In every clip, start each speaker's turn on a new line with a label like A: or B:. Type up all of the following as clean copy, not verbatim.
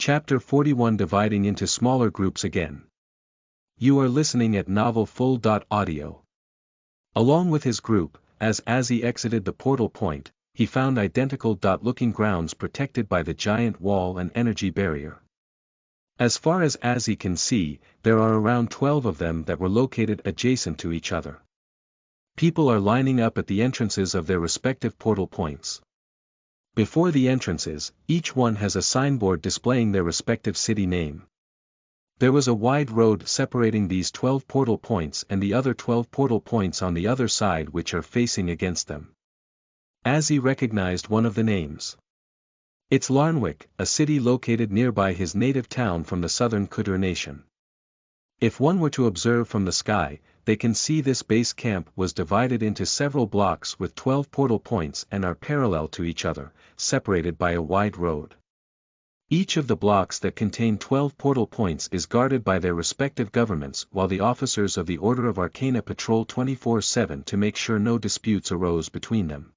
A: Chapter 41, Dividing into Smaller Groups Again. You are listening at NovelFull.audio. Along with his group, as Azzy exited the portal point, he found identical-looking grounds protected by the giant wall and energy barrier. As far as Azzy can see, there are around 12 of them that were located adjacent to each other. People are lining up at the entrances of their respective portal points. Before the entrances, each one has a signboard displaying their respective city name. There was a wide road separating these 12 portal points and the other 12 portal points on the other side which are facing against them. Azzy recognized one of the names. It's Larnwick, a city located nearby his native town from the southern Kudur nation. If one were to observe from the sky, they can see this base camp was divided into several blocks with 12 portal points and are parallel to each other, separated by a wide road. Each of the blocks that contain 12 portal points is guarded by their respective governments while the officers of the Order of Arcana patrol 24/7 to make sure no disputes arose between them.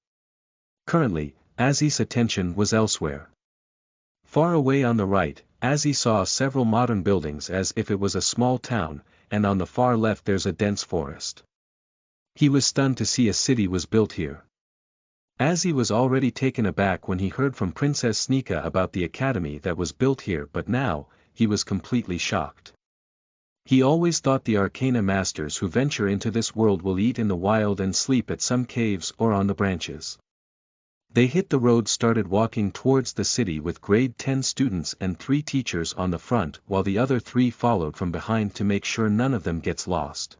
A: Currently, Azzy's attention was elsewhere. Far away on the right, Azzy saw several modern buildings as if it was a small town, and on the far left there's a dense forest. He was stunned to see a city was built here. Azzy was already taken aback when he heard from Princess Sneaka about the academy that was built here, but now, he was completely shocked. He always thought the Arcana masters who venture into this world will eat in the wild and sleep at some caves or on the branches. They hit the road, started walking towards the city with grade 10 students and 3 teachers on the front while the other 3 followed from behind to make sure none of them gets lost.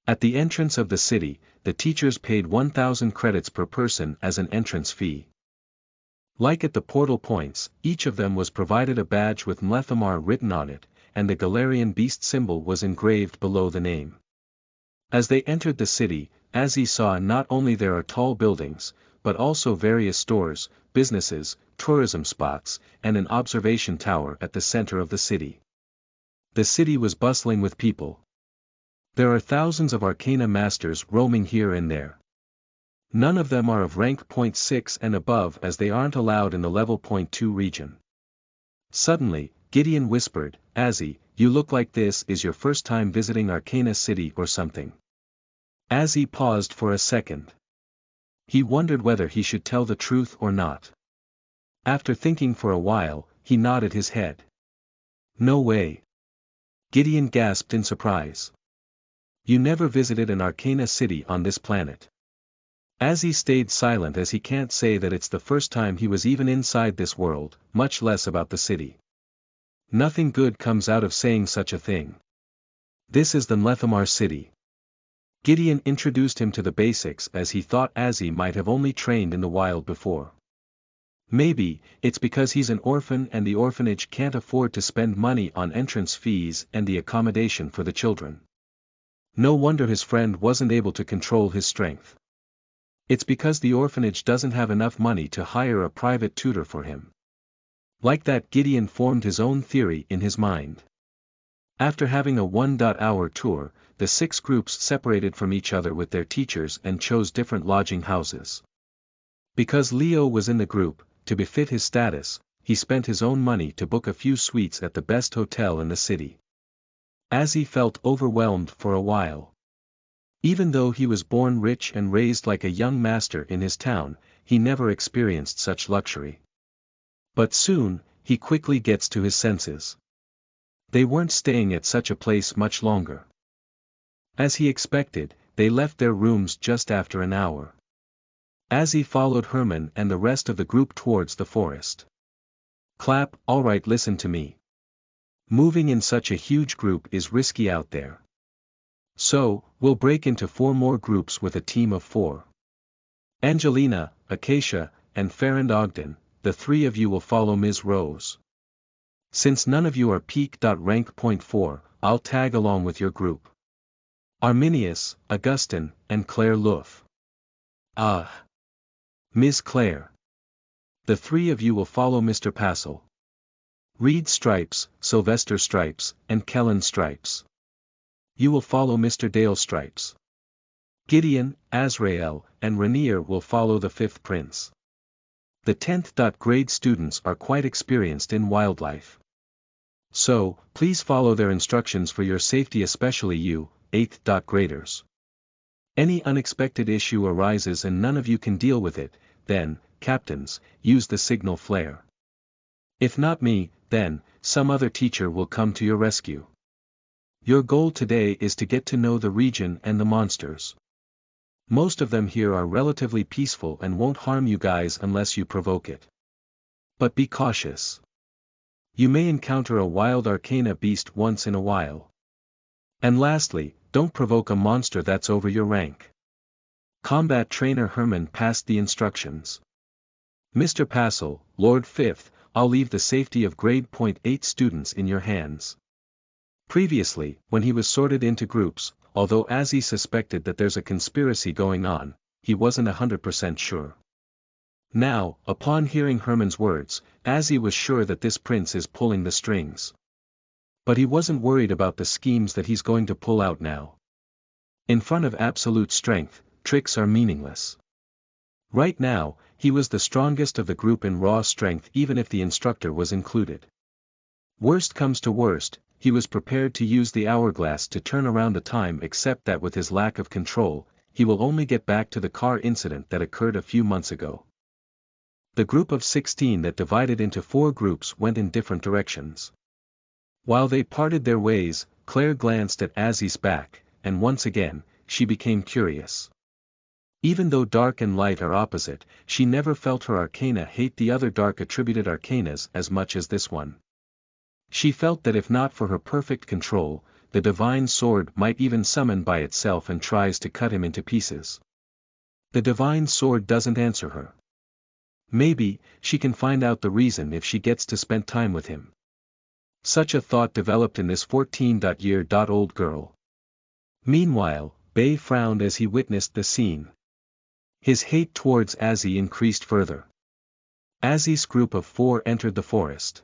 A: At the entrance of the city, the teachers paid 1,000 credits per person as an entrance fee. Like at the portal points, each of them was provided a badge with Mlethamar written on it, and the Galarian beast symbol was engraved below the name. As they entered the city, Azzy saw not only there are tall buildings, but also various stores, businesses, tourism spots, and an observation tower at the center of the city. The city was bustling with people. There are thousands of Arcana masters roaming here and there. None of them are of rank 0.6 and above as they aren't allowed in the level 0.2 region. Suddenly, Gideon whispered, "Azzy, you look like this is your first time visiting Arcana City or something." Azzy paused for a second. He wondered whether he should tell the truth or not. After thinking for a while, he nodded his head. "No way." Gideon gasped in surprise. "You never visited an Arcana city on this planet?" Azzy stayed silent as he can't say that it's the first time he was even inside this world, much less about the city. Nothing good comes out of saying such a thing. This is the Mlethamar city. Gideon introduced him to the basics as he thought Azzy might have only trained in the wild before. Maybe, it's because he's an orphan and the orphanage can't afford to spend money on entrance fees and the accommodation for the children. No wonder his friend wasn't able to control his strength. It's because the orphanage doesn't have enough money to hire a private tutor for him. Like that, Gideon formed his own theory in his mind. After having a 1-hour tour, the 6 groups separated from each other with their teachers and chose different lodging houses. Because Leo was in the group, to befit his status, he spent his own money to book a few suites at the best hotel in the city. Azzy felt overwhelmed for a while. Even though he was born rich and raised like a young master in his town, he never experienced such luxury. But soon, he quickly gets to his senses. They weren't staying at such a place much longer. As he expected, they left their rooms just after an hour. Azzy followed Herman and the rest of the group towards the forest. "Clap, alright, listen to me. Moving in such a huge group is risky out there. So, we'll break into 4 more groups with a team of 4. Angelina, Acacia, and Farrand Ogden, the 3 of you will follow Ms. Rose. Since none of you are peak.rank 0.4, I'll tag along with your group. Arminius, Augustin, and Claire Luff. Ms. Claire. The 3 of you will follow Mr. Passel. Reed Stripes, Sylvester Stripes, and Kellen Stripes. You will follow Mr. Dale Stripes. Gideon, Azrael, and Rainier will follow the 5th prince. The 10th grade students are quite experienced in wildlife. So, please follow their instructions for your safety, especially you, 8th graders. Any unexpected issue arises and none of you can deal with it, then, captains, use the signal flare. If not me, then, some other teacher will come to your rescue. Your goal today is to get to know the region and the monsters. Most of them here are relatively peaceful and won't harm you guys unless you provoke it. But be cautious. You may encounter a wild arcana beast once in a while. And lastly, don't provoke a monster that's over your rank. Combat Trainer Herman passed the instructions. Mr. Passel, Lord 5th, I'll leave the safety of grade .8 students in your hands. Previously, when he was sorted into groups, although Azzy suspected that there's a conspiracy going on, he wasn't 100% sure. Now, upon hearing Herman's words, Azzy was sure that this prince is pulling the strings. But he wasn't worried about the schemes that he's going to pull out now. In front of absolute strength, tricks are meaningless. Right now, he was the strongest of the group in raw strength, even if the instructor was included. Worst comes to worst, he was prepared to use the hourglass to turn around the time, except that with his lack of control, he will only get back to the car incident that occurred a few months ago. The group of 16 that divided into 4 groups went in different directions. While they parted their ways, Claire glanced at Azzy's back, and once again, she became curious. Even though dark and light are opposite, she never felt her arcana hate the other dark attributed arcanas as much as this one. She felt that if not for her perfect control, the divine sword might even summon by itself and tries to cut him into pieces. The divine sword doesn't answer her. Maybe, she can find out the reason if she gets to spend time with him. Such a thought developed in this 14-year-old girl. Meanwhile, Bay frowned as he witnessed the scene. His hate towards Azzy increased further. Azzy's group of 4 entered the forest.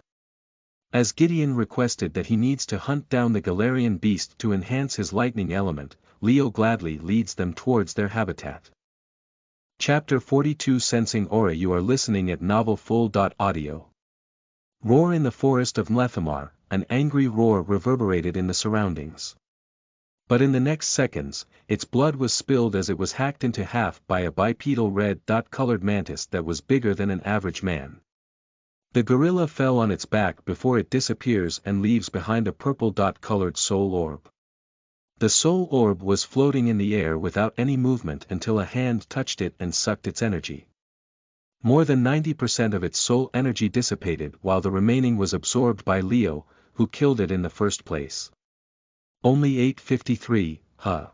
A: As Gideon requested that he needs to hunt down the Galarian beast to enhance his lightning element, Leo gladly leads them towards their habitat. Chapter 42 Sensing Aura. You are listening at NovelFull.audio. Roar. In the forest of Mlethamar, an angry roar reverberated in the surroundings. But in the next seconds, its blood was spilled as it was hacked into half by a bipedal red-colored mantis that was bigger than an average man. The gorilla fell on its back before it disappears and leaves behind a purple-colored soul orb. The soul orb was floating in the air without any movement until a hand touched it and sucked its energy. More than 90% of its soul energy dissipated while the remaining was absorbed by Leo, who killed it in the first place. Only 853, huh?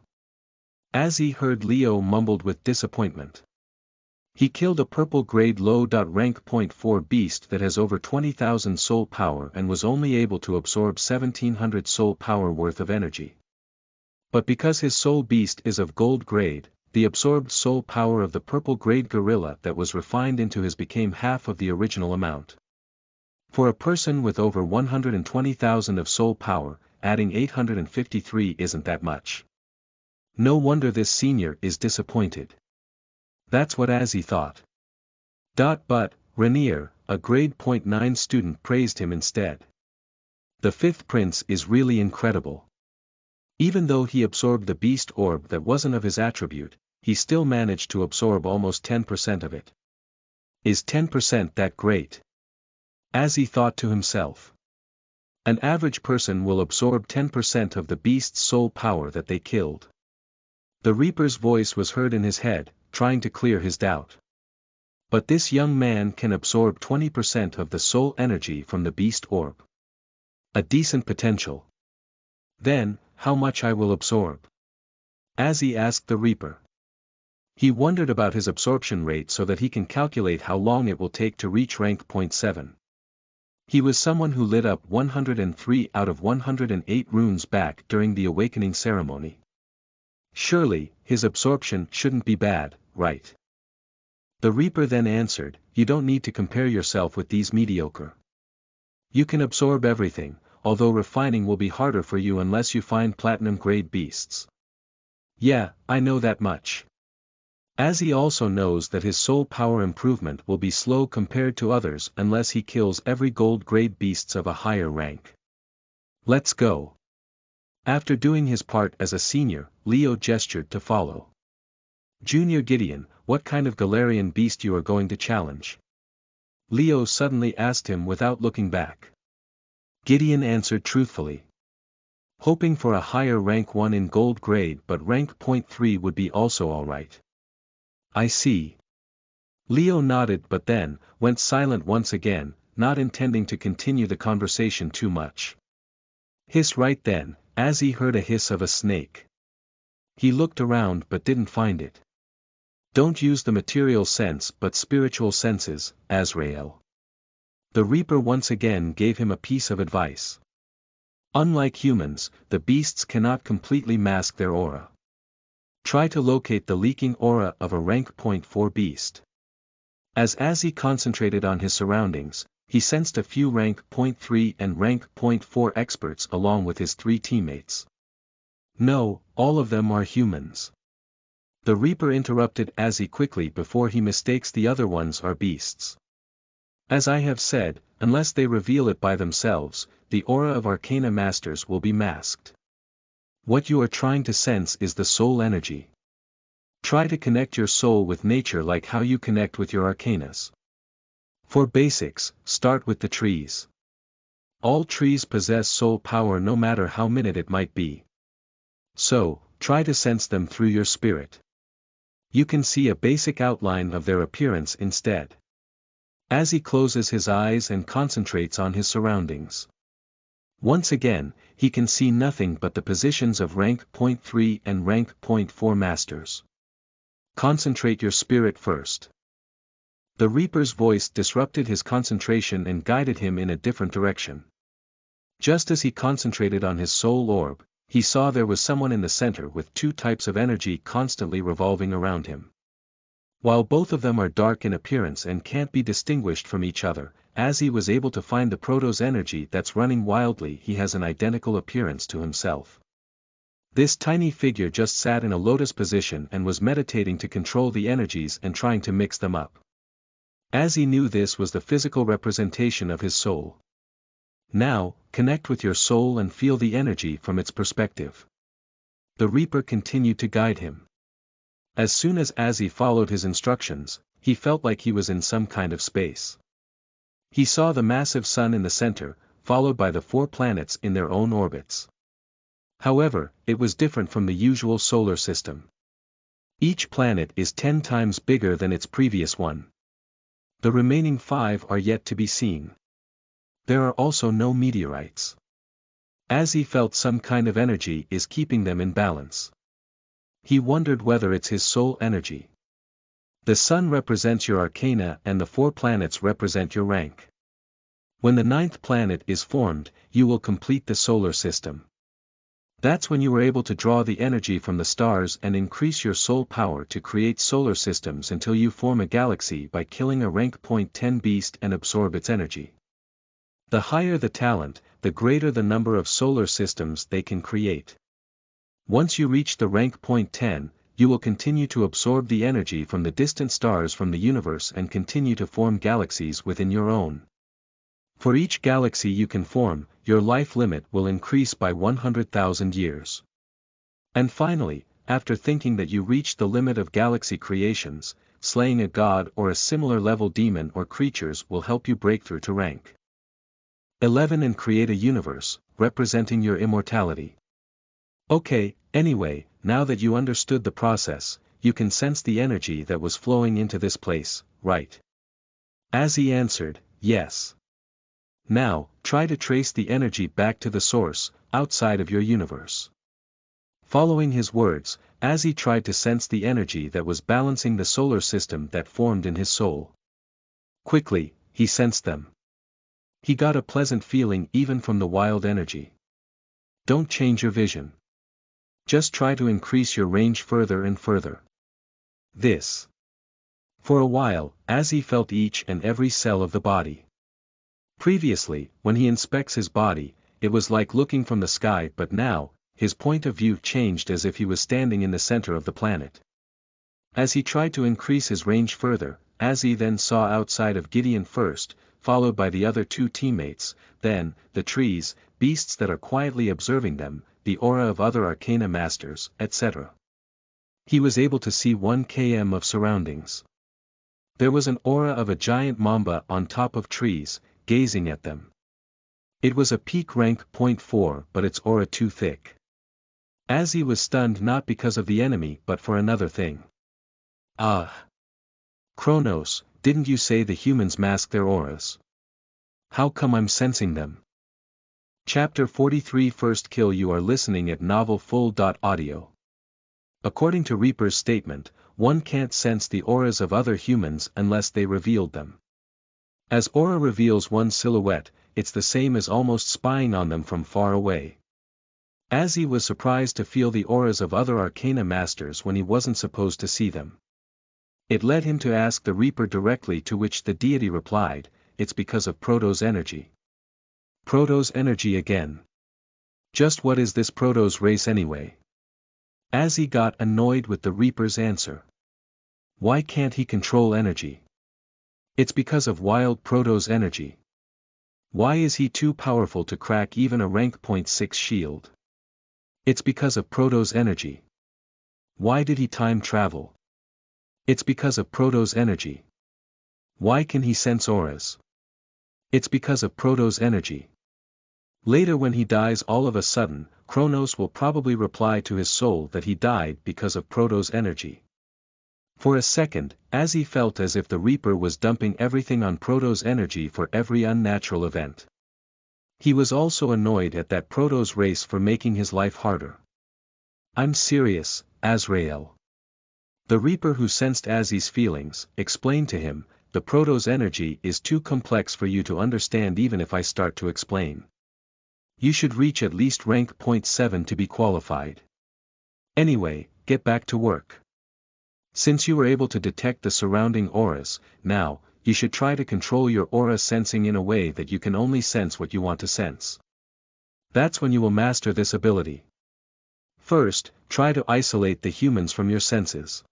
A: Azzy heard Leo mumbled with disappointment. He killed a purple grade low rank .4 beast that has over 20,000 soul power and was only able to absorb 1700 soul power worth of energy. But because his soul beast is of gold grade, the absorbed soul power of the purple grade gorilla that was refined into his became half of the original amount. For a person with over 120,000 of soul power, adding 853 isn't that much. No wonder this senior is disappointed. That's what Azzy thought. But, Rainier, a grade .9 student, praised him instead. The 5th prince is really incredible. Even though he absorbed the beast orb that wasn't of his attribute, he still managed to absorb almost 10% of it. Is 10% that great? Azzy thought to himself. An average person will absorb 10% of the beast's soul power that they killed. The Reaper's voice was heard in his head, trying to clear his doubt. But this young man can absorb 20% of the soul energy from the beast orb. A decent potential. Then, how much I will absorb? Azzy asked the Reaper. He wondered about his absorption rate so that he can calculate how long it will take to reach rank .7. He was someone who lit up 103 out of 108 runes back during the awakening ceremony. Surely, his absorption shouldn't be bad, right? The Reaper then answered, you don't need to compare yourself with these mediocre. You can absorb everything, although refining will be harder for you unless you find platinum grade beasts. Yeah, I know that much. As he also knows that his soul power improvement will be slow compared to others unless he kills every gold grade beasts of a higher rank. Let's go. After doing his part as a senior, Leo gestured to follow. Junior Gideon, what kind of Galarian beast you are going to challenge? Leo suddenly asked him without looking back. Gideon answered truthfully. Hoping for a higher rank 1 in gold grade, but rank .3 would be also alright. I see. Leo nodded but then, went silent once again, not intending to continue the conversation too much. Hiss right then, as he heard a hiss of a snake. He looked around but didn't find it. Don't use the material sense but spiritual senses, Azrael. The Reaper once again gave him a piece of advice. Unlike humans, the beasts cannot completely mask their aura. Try to locate the leaking aura of a rank .4 beast. As he concentrated on his surroundings, he sensed a few rank .3 and rank .4 experts along with his 3 teammates. No, all of them are humans. The Reaper interrupted Azzy quickly before he mistakes the other ones are beasts. As I have said, unless they reveal it by themselves, the aura of Arcana Masters will be masked. What you are trying to sense is the soul energy. Try to connect your soul with nature like how you connect with your arcanas. For basics, start with the trees. All trees possess soul power no matter how minute it might be. So, try to sense them through your spirit. You can see a basic outline of their appearance instead. As he closes his eyes and concentrates on his surroundings. Once again, he can see nothing but the positions of rank .3 and rank .4 masters. Concentrate your spirit first. The Reaper's voice disrupted his concentration and guided him in a different direction. Just as he concentrated on his soul orb, he saw there was someone in the center with 2 types of energy constantly revolving around him. While both of them are dark in appearance and can't be distinguished from each other, as he was able to find the Protoss energy that's running wildly, he has an identical appearance to himself. This tiny figure just sat in a lotus position and was meditating to control the energies and trying to mix them up. As he knew this was the physical representation of his soul. Now, connect with your soul and feel the energy from its perspective. The Reaper continued to guide him. As soon as Azzy followed his instructions, he felt like he was in some kind of space. He saw the massive sun in the center, followed by the 4 planets in their own orbits. However, it was different from the usual solar system. Each planet is 10 times bigger than its previous one. The remaining 5 are yet to be seen. There are also no meteorites. Azzy felt some kind of energy is keeping them in balance. He wondered whether it's his soul energy. The sun represents your arcana and the 4 planets represent your rank. When the 9th planet is formed, you will complete the solar system. That's when you were able to draw the energy from the stars and increase your soul power to create solar systems until you form a galaxy by killing a rank .10 beast and absorb its energy. The higher the talent, the greater the number of solar systems they can create. Once you reach the rank .10, you will continue to absorb the energy from the distant stars from the universe and continue to form galaxies within your own. For each galaxy you can form, your life limit will increase by 100,000 years. And finally, after thinking that you reached the limit of galaxy creations, slaying a god or a similar level demon or creatures will help you break through to rank 11 and create a universe, representing your immortality. Okay, anyway, now that you understood the process, you can sense the energy that was flowing into this place, right? As he answered, yes. Now, try to trace the energy back to the source, outside of your universe. Following his words, as he tried to sense the energy that was balancing the solar system that formed in his soul. Quickly, he sensed them. He got a pleasant feeling even from the wild energy. Don't change your vision. Just try to increase your range further and further. This. For a while, as he felt each and every cell of the body. Previously, when he inspects his body, it was like looking from the sky, but now, his point of view changed as if he was standing in the center of the planet. As he tried to increase his range further, Azzy then saw outside of Gideon first, followed by the other two teammates, then, the trees, beasts that are quietly observing them, the aura of other arcana masters, etc. He was able to see 1 km of surroundings. There was an aura of a giant mamba on top of trees, gazing at them. It was a peak rank 0.4 but its aura too thick. Azzy was stunned not because of the enemy but for another thing. Ah! Kronos, didn't you say the humans mask their auras? How come I'm sensing them? Chapter 43 First Kill. You are listening at NovelFull.audio. According to Reaper's statement, one can't sense the auras of other humans unless they revealed them. As aura reveals one's silhouette, it's the same as almost spying on them from far away. Azzy was surprised to feel the auras of other arcana masters when he wasn't supposed to see them. It led him to ask the Reaper directly, to which the deity replied, it's because of Proto's energy. Proto's energy again. Just what is this Proto's race anyway? Azzy got annoyed with the Reaper's answer. Why can't he control energy? It's because of Wild Proto's energy. Why is he too powerful to crack even a rank 0.6 shield? It's because of Proto's energy. Why did he time travel? It's because of Proto's energy. Why can he sense auras? It's because of Proto's energy. Later when he dies all of a sudden, Kronos will probably reply to his soul that he died because of Proto's energy. For a second, Azzy felt as if the Reaper was dumping everything on Proto's energy for every unnatural event. He was also annoyed at that Proto's race for making his life harder. I'm serious, Azrael. The Reaper, who sensed Azzy's feelings, explained to him, the Proto's energy is too complex for you to understand even if I start to explain. You should reach at least rank 0.7 to be qualified. Anyway, get back to work. Since you were able to detect the surrounding auras, now, you should try to control your aura sensing in a way that you can only sense what you want to sense. That's when you will master this ability. First, try to isolate the humans from your senses.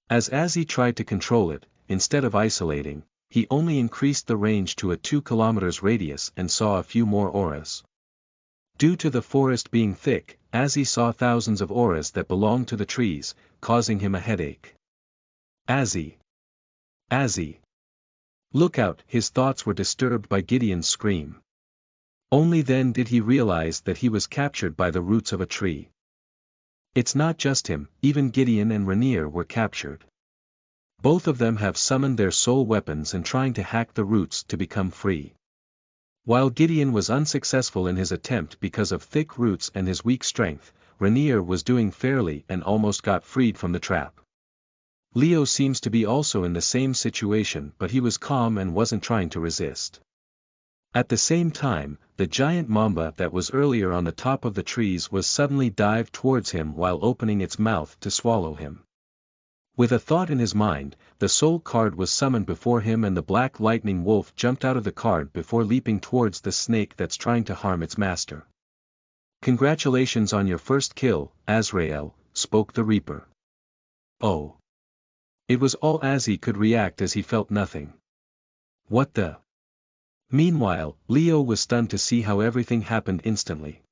A: As Azzy tried to control it, instead of isolating, he only increased the range to a 2 km radius and saw a few more auras. Due to the forest being thick, Azzy saw thousands of auras that belonged to the trees, causing him a headache. Azzy! Azzy! Look out! His thoughts were disturbed by Gideon's scream. Only then did he realize that he was captured by the roots of a tree. It's not just him, even Gideon and Rainier were captured. Both of them have summoned their soul weapons and trying to hack the roots to become free. While Gideon was unsuccessful in his attempt because of thick roots and his weak strength, Rainier was doing fairly and almost got freed from the trap. Leo seems to be also in the same situation, but he was calm and wasn't trying to resist. At the same time, the giant mamba that was earlier on the top of the trees was suddenly dived towards him while opening its mouth to swallow him. With a thought in his mind, the soul card was summoned before him and the black lightning wolf jumped out of the card before leaping towards the snake that's trying to harm its master. Congratulations on your first kill, Azrael, spoke the Reaper. Oh. It was all Azzy could react as he felt nothing. What the? Meanwhile, Leo was stunned to see how everything happened instantly.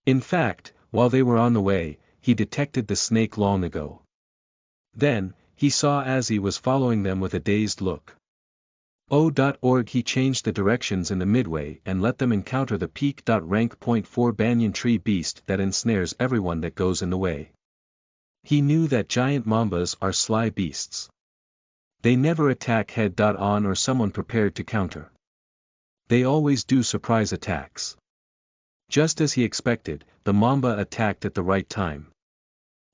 A: In fact, while they were on the way, he detected the snake long ago. Then, he saw Azzy was following them with a dazed look. O.org. He changed the directions in the midway and let them encounter the peak. Rank 0.4 banyan tree beast that ensnares everyone that goes in the way. He knew that giant mambas are sly beasts. They never attack head-on or someone prepared to counter. They always do surprise attacks. Just as he expected, the mamba attacked at the right time.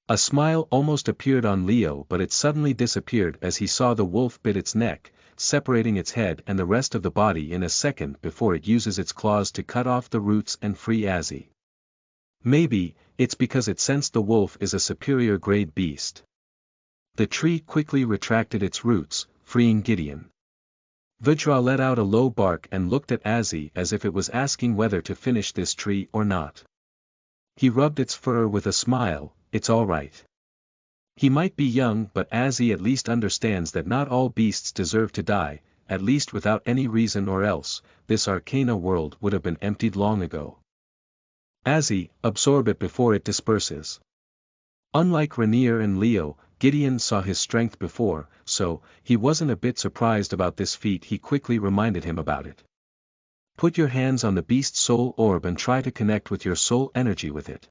A: A smile almost appeared on Leo, but it suddenly disappeared as he saw the wolf bit its neck, separating its head and the rest of the body in a second before it uses its claws to cut off the roots and free Azzy. Maybe, it's because it sensed the wolf is a superior grade beast. The tree quickly retracted its roots, freeing Gideon. Vajra let out a low bark and looked at Azzy as if it was asking whether to finish this tree or not. He rubbed its fur with a smile, it's all right. He might be young, but Azzy at least understands that not all beasts deserve to die, at least without any reason, or else, this Arcana world would have been emptied long ago. Azzy, absorb it before it disperses. Unlike Rainier and Leo, Gideon saw his strength before, so, he wasn't a bit surprised about this feat. He quickly reminded him about it. Put your hands on the beast's soul orb and try to connect with your soul energy with it.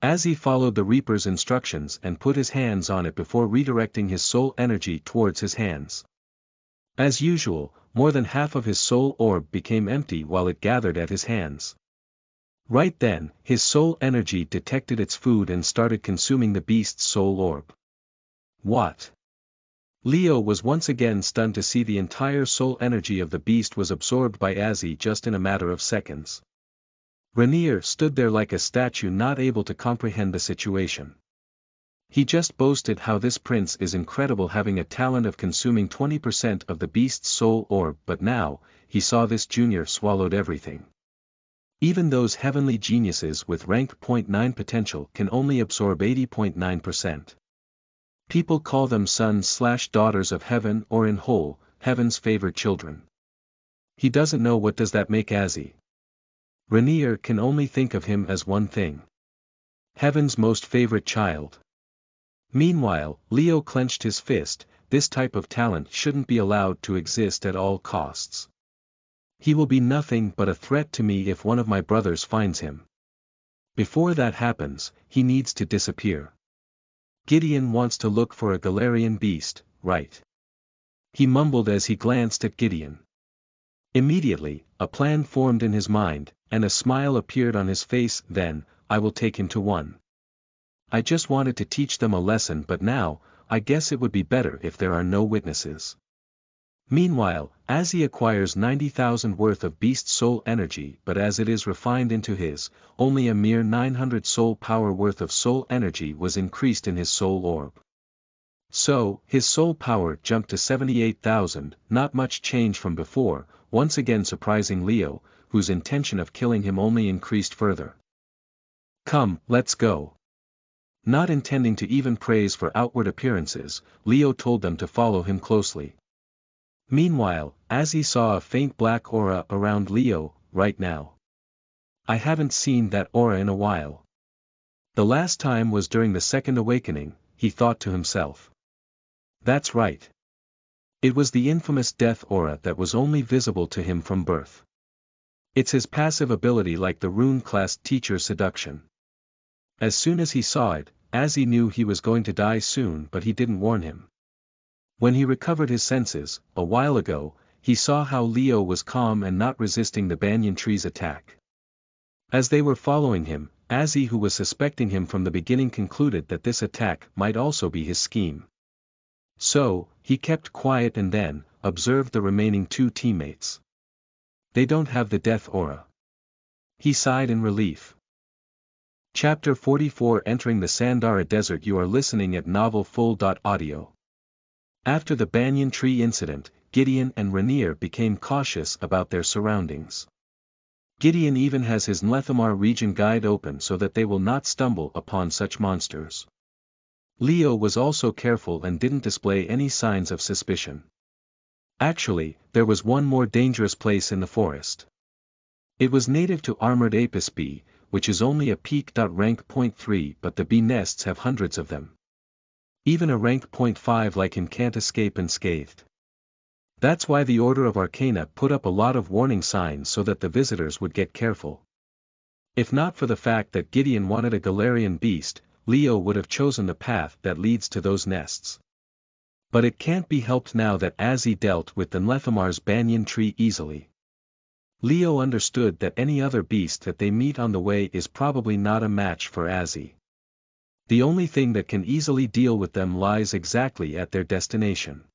A: Azzy followed the Reaper's instructions and put his hands on it before redirecting his soul energy towards his hands. As usual, more than half of his soul orb became empty while it gathered at his hands. Right then, his soul energy detected its food and started consuming the beast's soul orb. What? Leo was once again stunned to see the entire soul energy of the beast was absorbed by Azzy just in a matter of seconds. Rainier stood there like a statue, not able to comprehend the situation. He just boasted how this prince is incredible, having a talent of consuming 20% of the beast's soul orb, but now, he saw this junior swallowed everything. Even those heavenly geniuses with rank 0.9 potential can only absorb 80.9%. People call them sons/daughters of heaven, or in whole, heaven's favored children. He doesn't know what does that make Azzy. Rainier can only think of him as one thing. Heaven's most favorite child. Meanwhile, Leo clenched his fist. This type of talent shouldn't be allowed to exist at all costs. He will be nothing but a threat to me if one of my brothers finds him. Before that happens, he needs to disappear. Gideon wants to look for a Galarian beast, right? He mumbled as he glanced at Gideon. Immediately, a plan formed in his mind, and a smile appeared on his face. Then, I will take him to one. I just wanted to teach them a lesson, but now, I guess it would be better if there are no witnesses. Meanwhile, Azzy acquires 90,000 worth of beast soul energy, but as it is refined into his, only a mere 900 soul power worth of soul energy was increased in his soul orb. So, his soul power jumped to 78,000, not much change from before, once again surprising Leo, whose intention of killing him only increased further. Come, let's go. Not intending to even praise for outward appearances, Leo told them to follow him closely. Meanwhile, Azzy saw a faint black aura around Leo, right now. I haven't seen that aura in a while. The last time was during the second awakening, he thought to himself. That's right. It was the infamous death aura that was only visible to him from birth. It's his passive ability, like the rune class teacher seduction. As soon as he saw it, Azzy knew he was going to die soon, but he didn't warn him. When he recovered his senses, a while ago, he saw how Leo was calm and not resisting the banyan tree's attack. As they were following him, Azzy, who was suspecting him from the beginning, concluded that this attack might also be his scheme. So, he kept quiet and then, observed the remaining two teammates. They don't have the death aura. He sighed in relief. Chapter 44, Entering the Sandara Desert. You are listening at NovelFull.audio. After the banyan tree incident, Gideon and Rainier became cautious about their surroundings. Gideon even has his Nlethamar region guide open so that they will not stumble upon such monsters. Leo was also careful and didn't display any signs of suspicion. Actually, there was one more dangerous place in the forest. It was native to armored apis bee, which is only a peak. Rank 0.3, but the bee nests have hundreds of them. Even a rank 0.5 like him can't escape unscathed. That's why the Order of Arcana put up a lot of warning signs so that the visitors would get careful. If not for the fact that Gideon wanted a Galarian beast, Leo would have chosen the path that leads to those nests. But it can't be helped now that Azzy dealt with the Nlethamar's banyan tree easily. Leo understood that any other beast that they meet on the way is probably not a match for Azzy. The only thing that can easily deal with them lies exactly at their destination.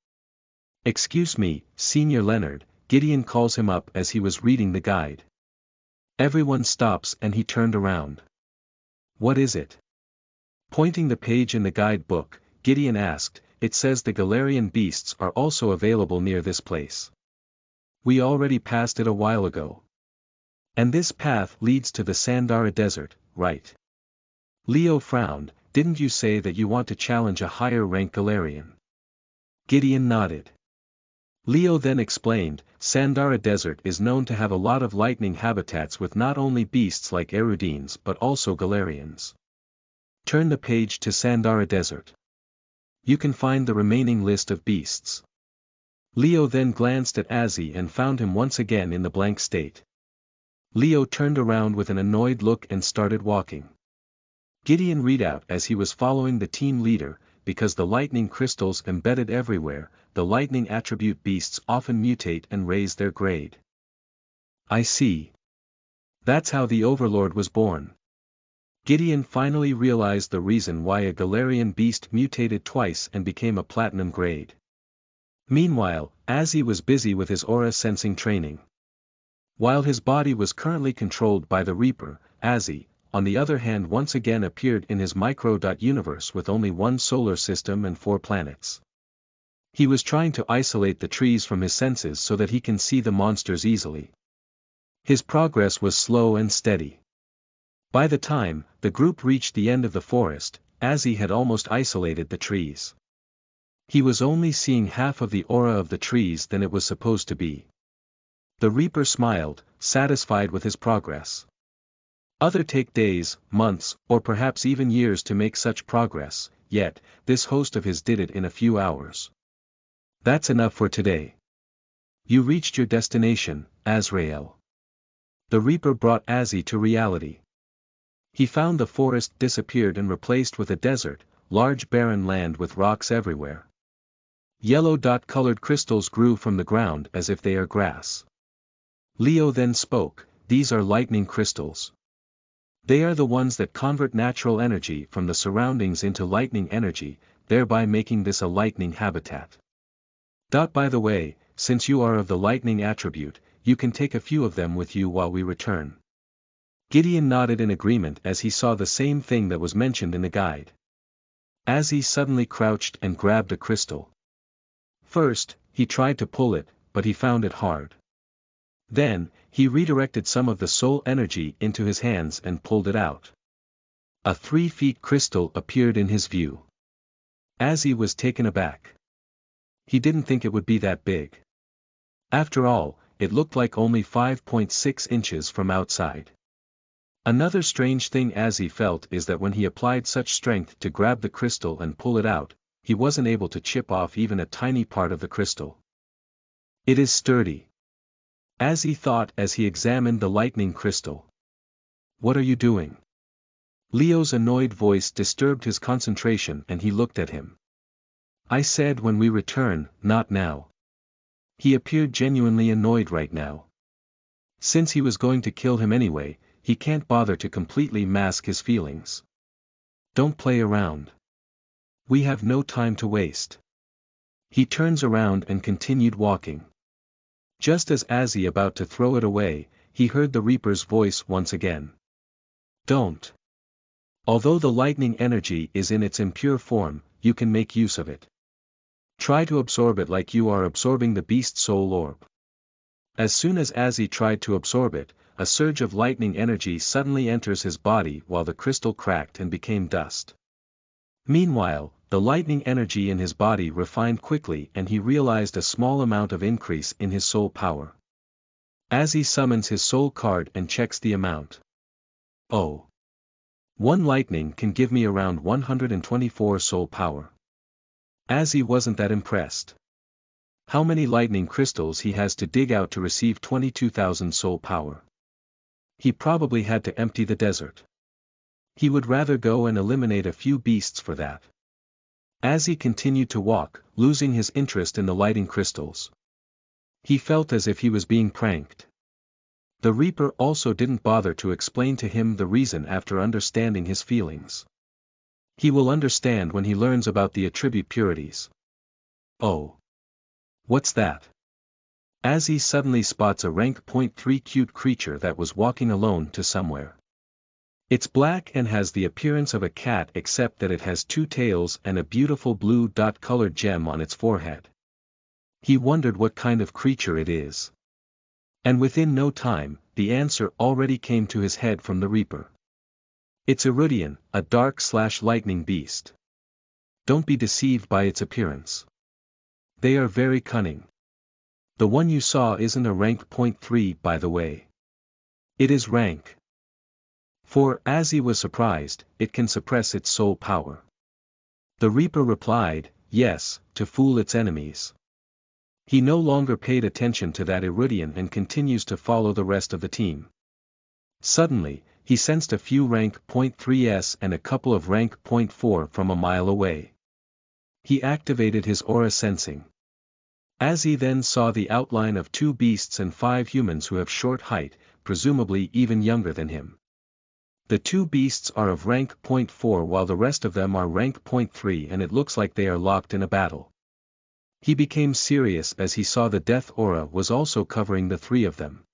A: Excuse me, Senior Leonard, Gideon calls him up as he was reading the guide. Everyone stops and he turned around. What is it? Pointing the page in the guide book, Gideon asked, it says the Galarian beasts are also available near this place. We already passed it a while ago. And this path leads to the Sandara Desert, right? Leo frowned. didn't you say that you want to challenge a higher rank Galarian? Gideon nodded. Leo then explained, Sandara Desert is known to have a lot of lightning habitats with not only beasts like Erudines but also Galarians. Turn the page to Sandara Desert. You can find the remaining list of beasts. Leo then glanced at Azzy and found him once again in the blank state. Leo turned around with an annoyed look and started walking. Gideon read out as he was following the team leader, because the lightning crystals embedded everywhere, the lightning attribute beasts often mutate and raise their grade. I see. That's how the Overlord was born. Gideon finally realized the reason why a Galarian beast mutated twice and became a platinum grade. Meanwhile, Azzy was busy with his aura sensing training. While his body was currently controlled by the Reaper, Azzy, on the other hand, once again appeared in his micro-universe with only one solar system and 4 planets. He was trying to isolate the trees from his senses so that he can see the monsters easily. His progress was slow and steady. By the time the group reached the end of the forest, Azzy had almost isolated the trees. He was only seeing half of the aura of the trees than it was supposed to be. The Reaper smiled, satisfied with his progress. Others take days, months, or perhaps even years to make such progress, yet, this host of his did it in a few hours. That's enough for today. You reached your destination, Azrael. The Reaper brought Azzy to reality. He found the forest disappeared and replaced with a desert, large barren land with rocks everywhere. Yellow dot-colored crystals grew from the ground as if they are grass. Leo then spoke, these are lightning crystals. They are the ones that convert natural energy from the surroundings into lightning energy, thereby making this a lightning habitat. By the way, since you are of the lightning attribute, you can take a few of them with you while we return. Gideon nodded in agreement as he saw the same thing that was mentioned in the guide. Azzy suddenly crouched and grabbed a crystal. First, he tried to pull it, but he found it hard. Then, he redirected some of the soul energy into his hands and pulled it out. A 3-foot crystal appeared in his view. Azzy was taken aback. He didn't think it would be that big. After all, it looked like only 5.6 inches from outside. Another strange thing Azzy felt is that when he applied such strength to grab the crystal and pull it out, he wasn't able to chip off even a tiny part of the crystal. It is sturdy. Azzy thought as he examined the lightning crystal. What are you doing? Leo's annoyed voice disturbed his concentration and he looked at him. I said when we return, not now. He appeared genuinely annoyed right now. Since he was going to kill him anyway, he can't bother to completely mask his feelings. Don't play around. We have no time to waste. He turns around and continued walking. Just as Azzy about to throw it away, he heard the Reaper's voice once again. Don't. Although the lightning energy is in its impure form, you can make use of it. Try to absorb it like you are absorbing the beast soul orb. As soon as Azzy tried to absorb it, a surge of lightning energy suddenly enters his body while the crystal cracked and became dust. Meanwhile, the lightning energy in his body refined quickly and he realized a small amount of increase in his soul power. Azzy summons his soul card and checks the amount. Oh. 1 lightning can give me around 124 soul power. Azzy wasn't that impressed. How many lightning crystals he has to dig out to receive 22,000 soul power? He probably had to empty the desert. He would rather go and eliminate a few beasts for that. Azzy continued to walk, losing his interest in the lightning crystals. He felt as if he was being pranked. The Reaper also didn't bother to explain to him the reason after understanding his feelings. He will understand when he learns about the attribute purities. Oh. What's that? Azzy suddenly spots a rank .3 cute creature that was walking alone to somewhere. It's black and has the appearance of a cat except that it has 2 tails and a beautiful blue dot-colored gem on its forehead. He wondered what kind of creature it is. And within no time, the answer already came to his head from the Reaper. It's Iridian, a dark/lightning beast. Don't be deceived by its appearance. They are very cunning. The one you saw isn't a rank .3 by the way. It is rank 4. As he was surprised, it can suppress its soul power. The Reaper replied, yes, to fool its enemies. He no longer paid attention to that Iridian and continues to follow the rest of the team. Suddenly, he sensed a few rank .3s and a couple of rank .4 from a mile away. He activated his aura sensing. As he then saw the outline of 2 beasts and 5 humans who have short height, presumably even younger than him. The 2 beasts are of rank .4 while the rest of them are rank .3 and it looks like they are locked in a battle. He became serious as he saw the death aura was also covering the 3 of them.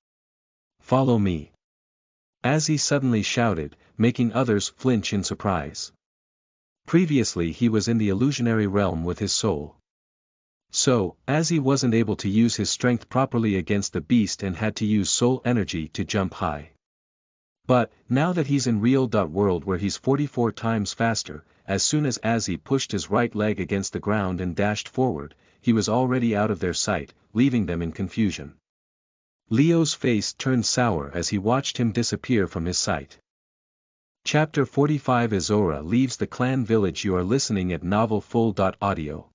A: Follow me. As he suddenly shouted, making others flinch in surprise. Previously he was in the illusionary realm with his soul. So, as he wasn't able to use his strength properly against the beast and had to use soul energy to jump high. But, now that he's in real world where he's 44 times faster, as soon as he pushed his right leg against the ground and dashed forward, he was already out of their sight, leaving them in confusion. Leo's face turned sour as he watched him disappear from his sight. Chapter 45 Izora leaves the clan village. You are listening at NovelFull.audio.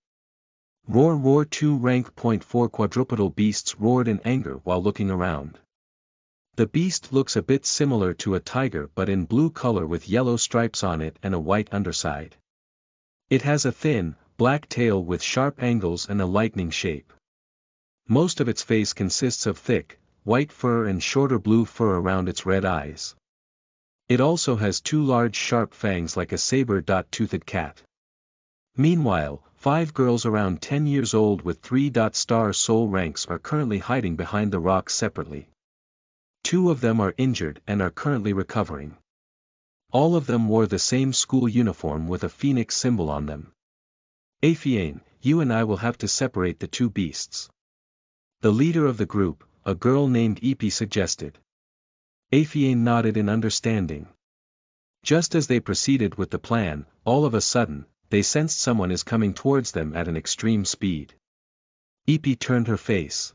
A: Roar roar 2 rank .4 quadrupedal beasts roared in anger while looking around. The beast looks a bit similar to a tiger but in blue color with yellow stripes on it and a white underside. It has a thin, black tail with sharp angles and a lightning shape. Most of its face consists of thick, white fur and shorter blue fur around its red eyes. It also has 2 large sharp fangs like a saber-toothed cat. Meanwhile, 5 girls around 10 years old with 3-star soul ranks are currently hiding behind the rocks separately. 2 of them are injured and are currently recovering. All of them wore the same school uniform with a phoenix symbol on them. Aphiane, you and I will have to separate the 2 beasts. The leader of the group, a girl named Epi, suggested. Aphiane nodded in understanding. Just as they proceeded with the plan, all of a sudden, they sensed someone is coming towards them at an extreme speed. Epi turned her face.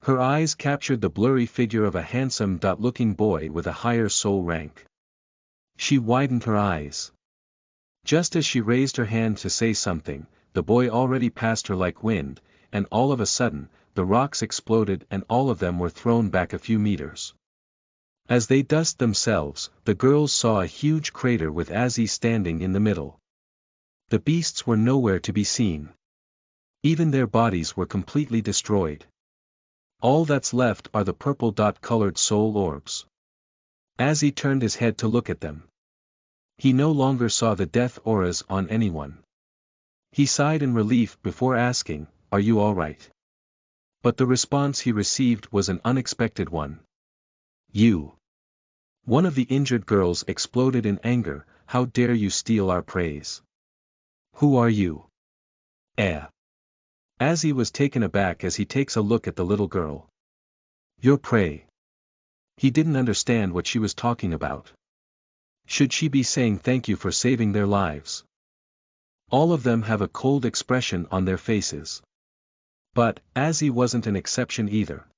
A: Her eyes captured the blurry figure of a handsome-looking boy with a higher soul rank. She widened her eyes. Just as she raised her hand to say something, the boy already passed her like wind, and all of a sudden, the rocks exploded and all of them were thrown back a few meters. As they dusted themselves, the girls saw a huge crater with Azzy standing in the middle. The beasts were nowhere to be seen. Even their bodies were completely destroyed. All that's left are the purple-colored soul orbs. Azzy turned his head to look at them. He no longer saw the death auras on anyone. He sighed in relief before asking, "Are you all right?" But the response he received was an unexpected one. "You." One of the injured girls exploded in anger, "How dare you steal our praise? Who are you?" Azzy was taken aback as he takes a look at the little girl. "Your prey." He didn't understand what she was talking about. Should she be saying thank you for saving their lives? All of them have a cold expression on their faces. But, Azzy wasn't an exception either.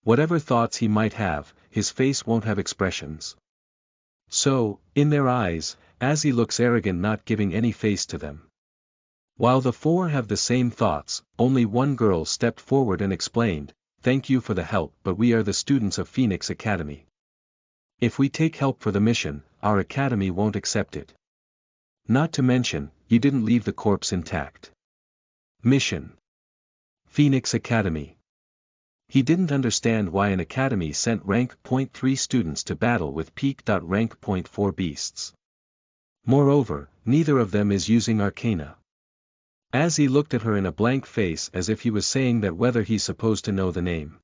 A: Whatever thoughts he might have, his face won't have expressions. So, in their eyes, Azzy looks arrogant, not giving any face to them. While the 4 have the same thoughts, only one girl stepped forward and explained, "Thank you for the help, but we are the students of Phoenix Academy. If we take help for the mission, our academy won't accept it. Not to mention, you didn't leave the corpse intact." Mission. Phoenix Academy. He didn't understand why an academy sent rank .3 students to battle with peak. Rank .4 beasts. Moreover, neither of them is using arcana. Azzy looked at her in a blank face as if he was saying that whether he's supposed to know the name.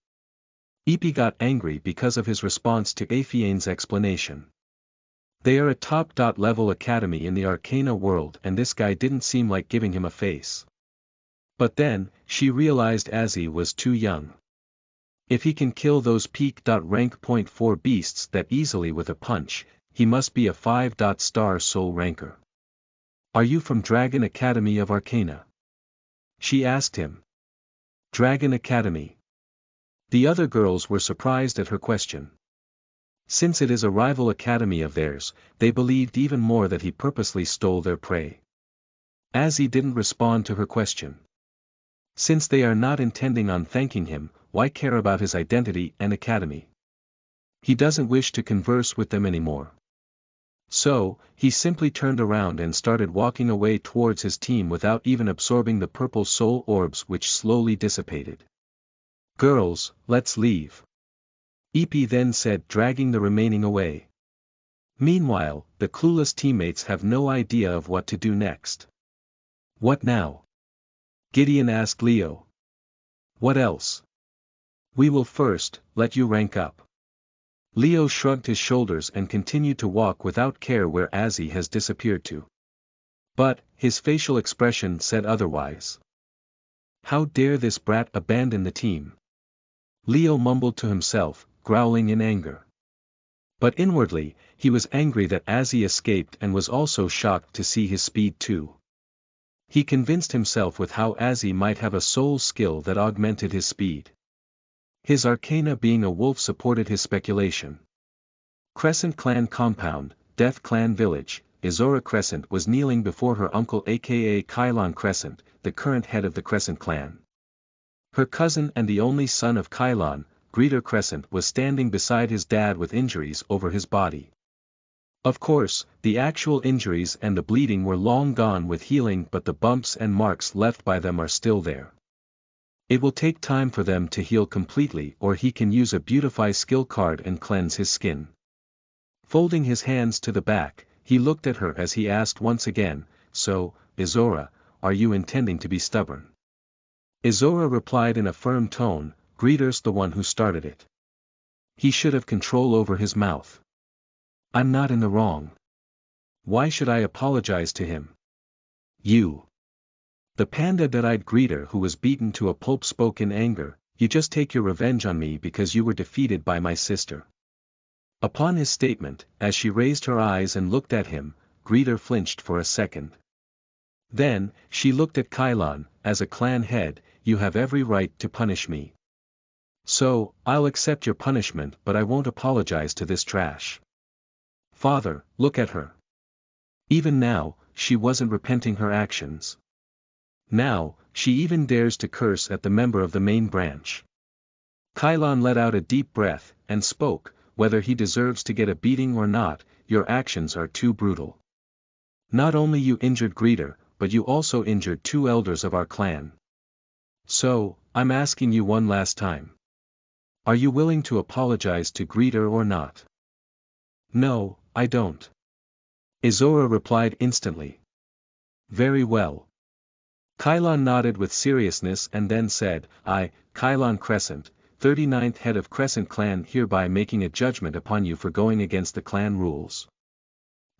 A: Epi got angry because of his response to Aphiane's explanation. They are a top-level academy in the arcana world and this guy didn't seem like giving him a face. But then, she realized Azzy was too young. If he can kill those peak. Rank .4 beasts that easily with a punch, he must be a 5-star soul ranker. Are you from Dragon Academy of Arcana? She asked him. Dragon Academy. The other girls were surprised at her question. Since it is a rival academy of theirs, they believed even more that he purposely stole their prey. As he didn't respond to her question. Since they are not intending on thanking him, why care about his identity and academy? He doesn't wish to converse with them anymore. So, he simply turned around and started walking away towards his team without even absorbing the purple soul orbs which slowly dissipated. Girls, let's leave. Epi then said, dragging the remaining away. Meanwhile, the clueless teammates have no idea of what to do next. What now? Gideon asked Leo. What else? We will first let you rank up. Leo shrugged his shoulders and continued to walk without care where Azzy has disappeared to. But, his facial expression said otherwise. How dare this brat abandon the team? Leo mumbled to himself, growling in anger. But inwardly, he was angry that Azzy escaped and was also shocked to see his speed too. He convinced himself with how Azzy might have a soul skill that augmented his speed. His arcana being a wolf supported his speculation. Crescent Clan Compound, Death Clan Village, Izora Crescent was kneeling before her uncle aka Kylon Crescent, the current head of the Crescent Clan. Her cousin and the only son of Kylon, Greeter Crescent was standing beside his dad with injuries over his body. Of course, the actual injuries and the bleeding were long gone with healing, but the bumps and marks left by them are still there. It will take time for them to heal completely, or he can use a beautify skill card and cleanse his skin. Folding his hands to the back, he looked at her as he asked once again, so, Izora, are you intending to be stubborn? Izora replied in a firm tone, Greeter's the one who started it. He should have control over his mouth. I'm not in the wrong. Why should I apologize to him? You. The panda-eyed Greeter who was beaten to a pulp spoke in anger, you just take your revenge on me because you were defeated by my sister. Upon his statement, as she raised her eyes and looked at him, Greeter flinched for a second. Then, she looked at Kylon, as a clan head, you have every right to punish me. So, I'll accept your punishment, but I won't apologize to this trash. Father, look at her. Even now, she wasn't repenting her actions. Now, she even dares to curse at the member of the main branch. Kylon let out a deep breath, and spoke, whether he deserves to get a beating or not, your actions are too brutal. Not only you injured Greeter, but you also injured 2 elders of our clan. So, I'm asking you one last time. Are you willing to apologize to Greeter or not? No, I don't. Izora replied instantly. Very well. Kylon nodded with seriousness and then said, I, Kylon Crescent, 39th head of Crescent Clan hereby making a judgment upon you for going against the clan rules.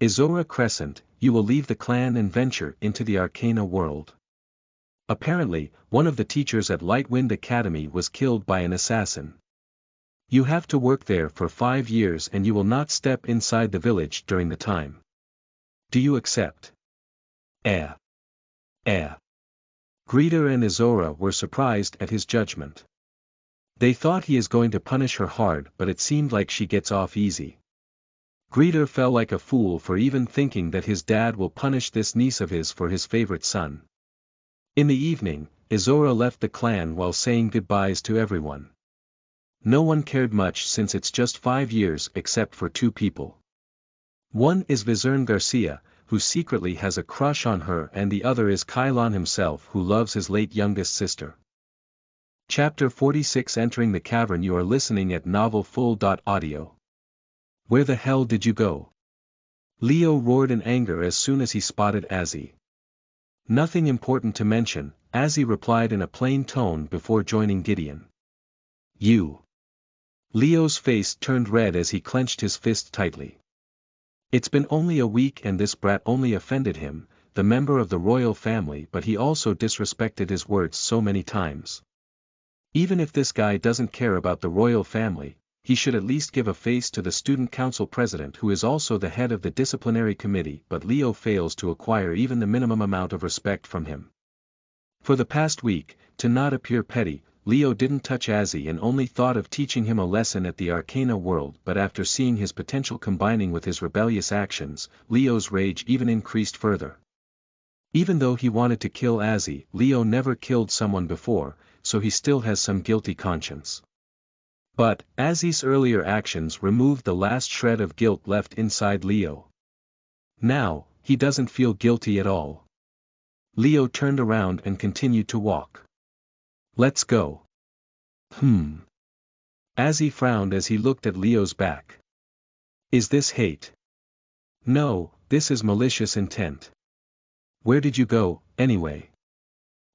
A: Izora Crescent, you will leave the clan and venture into the Arcana world. Apparently, one of the teachers at Lightwind Academy was killed by an assassin. You have to work there for 5 years and you will not step inside the village during the time. Do you accept? Greeter and Izora were surprised at his judgment. They thought he is going to punish her hard, but it seemed like she gets off easy. Greeter felt like a fool for even thinking that his dad will punish this niece of his for his favorite son. In the evening, Izora left the clan while saying goodbyes to everyone. No one cared much since it's just 5 years except for 2 people. One is Vizern Garcia, who secretly has a crush on her, and the other is Kylon himself who loves his late youngest sister. Chapter 46 Entering the Cavern. You are listening at NovelFull.audio. Where the hell did you go? Leo roared in anger as soon as he spotted Azzy. Nothing important to mention, Azzy replied in a plain tone before joining Gideon. You. Leo's face turned red as he clenched his fist tightly. It's been only a week and this brat only offended him, the member of the royal family, but he also disrespected his words so many times. Even if this guy doesn't care about the royal family, he should at least give a face to the student council president who is also the head of the disciplinary committee, but Leo fails to acquire even the minimum amount of respect from him. For the past week, to not appear petty, Leo didn't touch Azzy and only thought of teaching him a lesson at the Arcana world, but after seeing his potential combining with his rebellious actions, Leo's rage even increased further. Even though he wanted to kill Azzy, Leo never killed someone before, so he still has some guilty conscience. But, Azzy's earlier actions removed the last shred of guilt left inside Leo. Now, he doesn't feel guilty at all. Leo turned around and continued to walk. Let's go. Azzy frowned as he looked at Leo's back. Is this hate? No, this is malicious intent. Where did you go, anyway?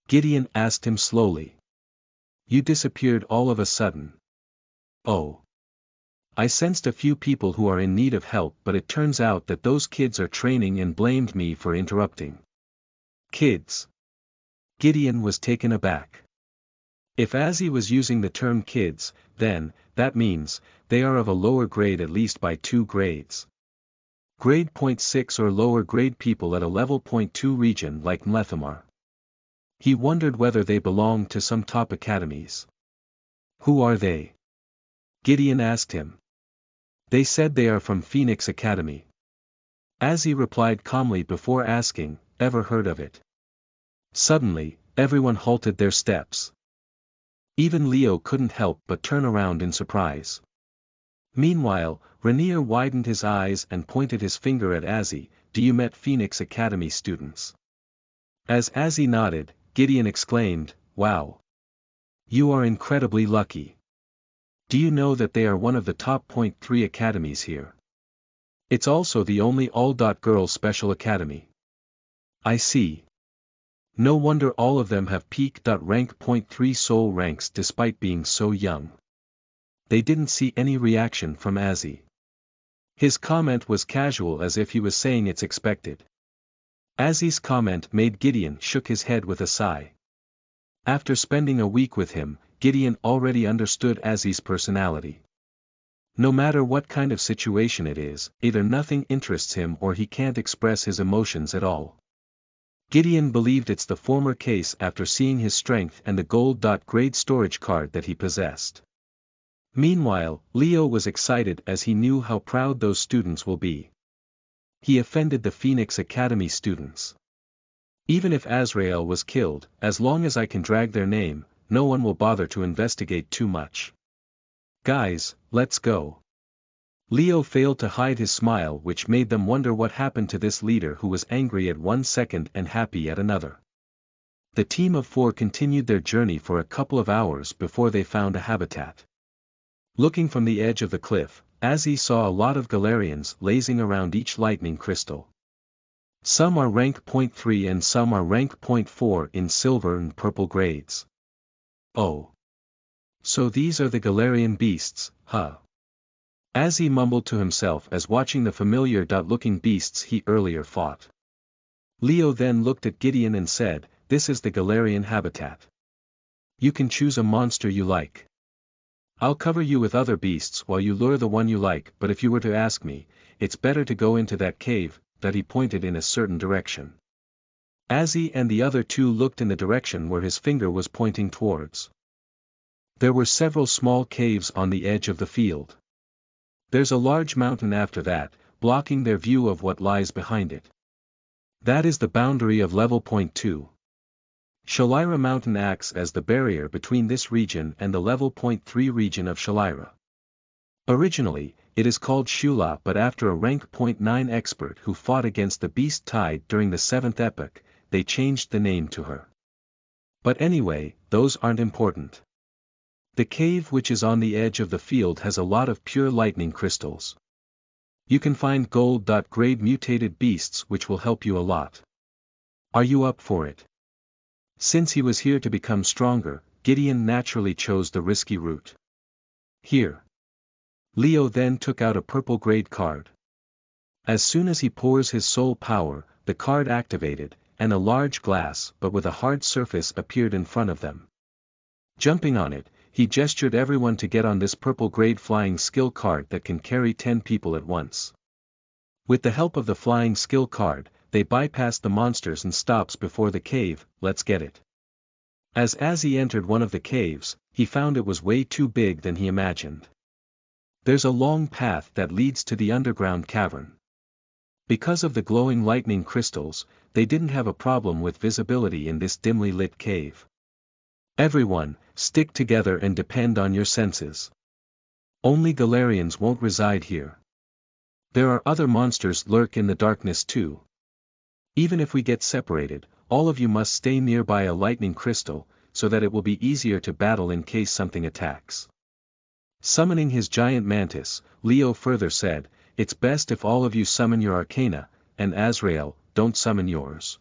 A: Gideon asked him slowly. You disappeared all of a sudden. Oh. I sensed a few people who are in need of help, but it turns out that those kids are training and blamed me for interrupting. Kids. Gideon was taken aback. If Azzy was using the term kids, then, that means, they are of a lower grade at least by 2 grades. Grade .6 or lower grade people at a level .2 region like Mlethamar. He wondered whether they belonged to some top academies. Who are they? Gideon asked him. They said they are from Phoenix Academy. Azzy replied calmly before asking, ever heard of it? Suddenly, everyone halted their steps. Even Leo couldn't help but turn around in surprise. Meanwhile, Rainier widened his eyes and pointed his finger at Azzy. Do you met Phoenix Academy students? As Azzy nodded, Gideon exclaimed, wow. You are incredibly lucky. Do you know that they are one of the top .3 academies here? It's also the only all-girls special academy. I see. No wonder all of them have peak. Rank .3 soul ranks despite being so young. They didn't see any reaction from Azzy. His comment was casual as if he was saying it's expected. Azzy's comment made Gideon shook his head with a sigh. After spending a week with him, Gideon already understood Azzy's personality. No matter what kind of situation it is, either nothing interests him or he can't express his emotions at all. Gideon believed it's the former case after seeing his strength and the gold.grade storage card that he possessed. Meanwhile, Leo was excited as he knew how proud those students will be. He offended the Phoenix Academy students. Even if Azrael was killed, as long as I can drag their name, no one will bother to investigate too much. Guys, let's go. Leo failed to hide his smile, which made them wonder what happened to this leader who was angry at one second and happy at another. The team of 4 continued their journey for a couple of hours before they found a habitat. Looking from the edge of the cliff, Azzy saw a lot of Galarians lazing around each lightning crystal. Some are rank .3 and some are rank .4 in silver and purple grades. Oh. So these are the Galarian beasts, huh? Azzy mumbled to himself as watching the familiar-looking beasts he earlier fought. Leo then looked at Gideon and said, this is the Galarian habitat. You can choose a monster you like. I'll cover you with other beasts while you lure the one you like, but if you were to ask me, it's better to go into that cave, that he pointed in a certain direction. Azzy and the other 2 looked in the direction where his finger was pointing towards. There were several small caves on the edge of the field. There's a large mountain after that, blocking their view of what lies behind it. That is the boundary of level .2. Shalira Mountain acts as the barrier between this region and the level .3 region of Shalira. Originally, it is called Shula, but after a rank .9 expert who fought against the Beast Tide during the 7th epoch, they changed the name to her. But anyway, those aren't important. The cave which is on the edge of the field has a lot of pure lightning crystals. You can find gold.grade mutated beasts which will help you a lot. Are you up for it? Since he was here to become stronger, Gideon naturally chose the risky route. Here. Leo then took out a purple grade card. As soon as he pours his soul power, the card activated, and a large glass but with a hard surface appeared in front of them. Jumping on it, he gestured everyone to get on this purple grade flying skill card that can carry 10 people at once. With the help of the flying skill card, they bypassed the monsters and stops before the cave. Let's get it. As he entered one of the caves, he found it was way too big than he imagined. There's a long path that leads to the underground cavern. Because of the glowing lightning crystals, they didn't have a problem with visibility in this dimly lit cave. Everyone, stick together and depend on your senses. Only Galarians won't reside here. There are other monsters lurk in the darkness too. Even if we get separated, all of you must stay nearby a lightning crystal, so that it will be easier to battle in case something attacks. Summoning his giant mantis, Leo further said, it's best if all of you summon your arcana, and Azrael, don't summon yours.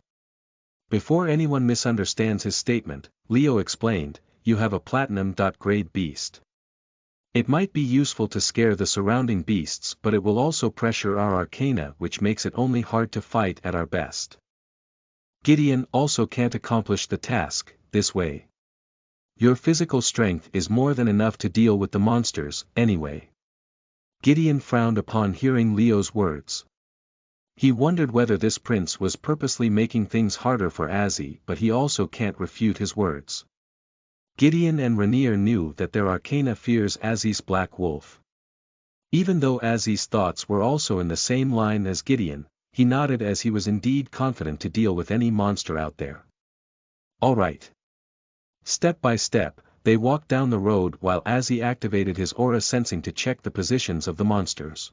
A: Before anyone misunderstands his statement, Leo explained, you have a platinum-grade beast. It might be useful to scare the surrounding beasts, but it will also pressure our arcana, which makes it only hard to fight at our best. Gideon also can't accomplish the task this way. Your physical strength is more than enough to deal with the monsters, anyway. Gideon frowned upon hearing Leo's words. He wondered whether this prince was purposely making things harder for Azzy, but he also can't refute his words. Gideon and Rainier knew that their arcana fears Azzy's black wolf. Even though Azzy's thoughts were also in the same line as Gideon, he nodded as he was indeed confident to deal with any monster out there. All right. Step by step, they walked down the road while Azzy activated his aura sensing to check the positions of the monsters.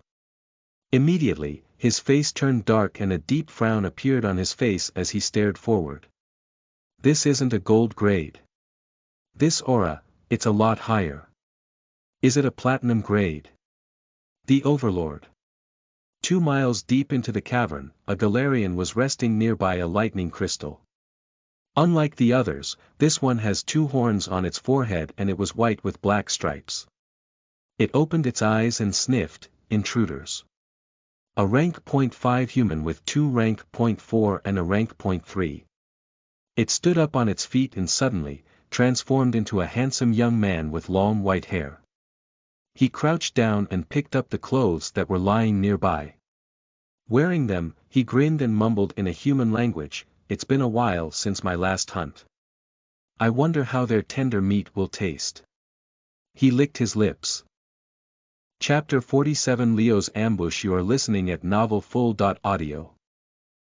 A: Immediately, his face turned dark and a deep frown appeared on his face as he stared forward. This isn't a gold grade. This aura, it's a lot higher. Is it a platinum grade? The Overlord. 2 miles deep into the cavern, a Galarian was resting nearby a lightning crystal. Unlike the others, this one has 2 horns on its forehead and it was white with black stripes. It opened its eyes and sniffed, intruders. A rank 0.5 human with 2 rank 0.4 and a rank 0.3. It stood up on its feet and suddenly, transformed into a handsome young man with long white hair. He crouched down and picked up the clothes that were lying nearby. Wearing them, he grinned and mumbled in a human language, it's been a while since my last hunt. I wonder how their tender meat will taste. He licked his lips. Chapter 47 Leo's Ambush. You are listening at NovelFull.audio.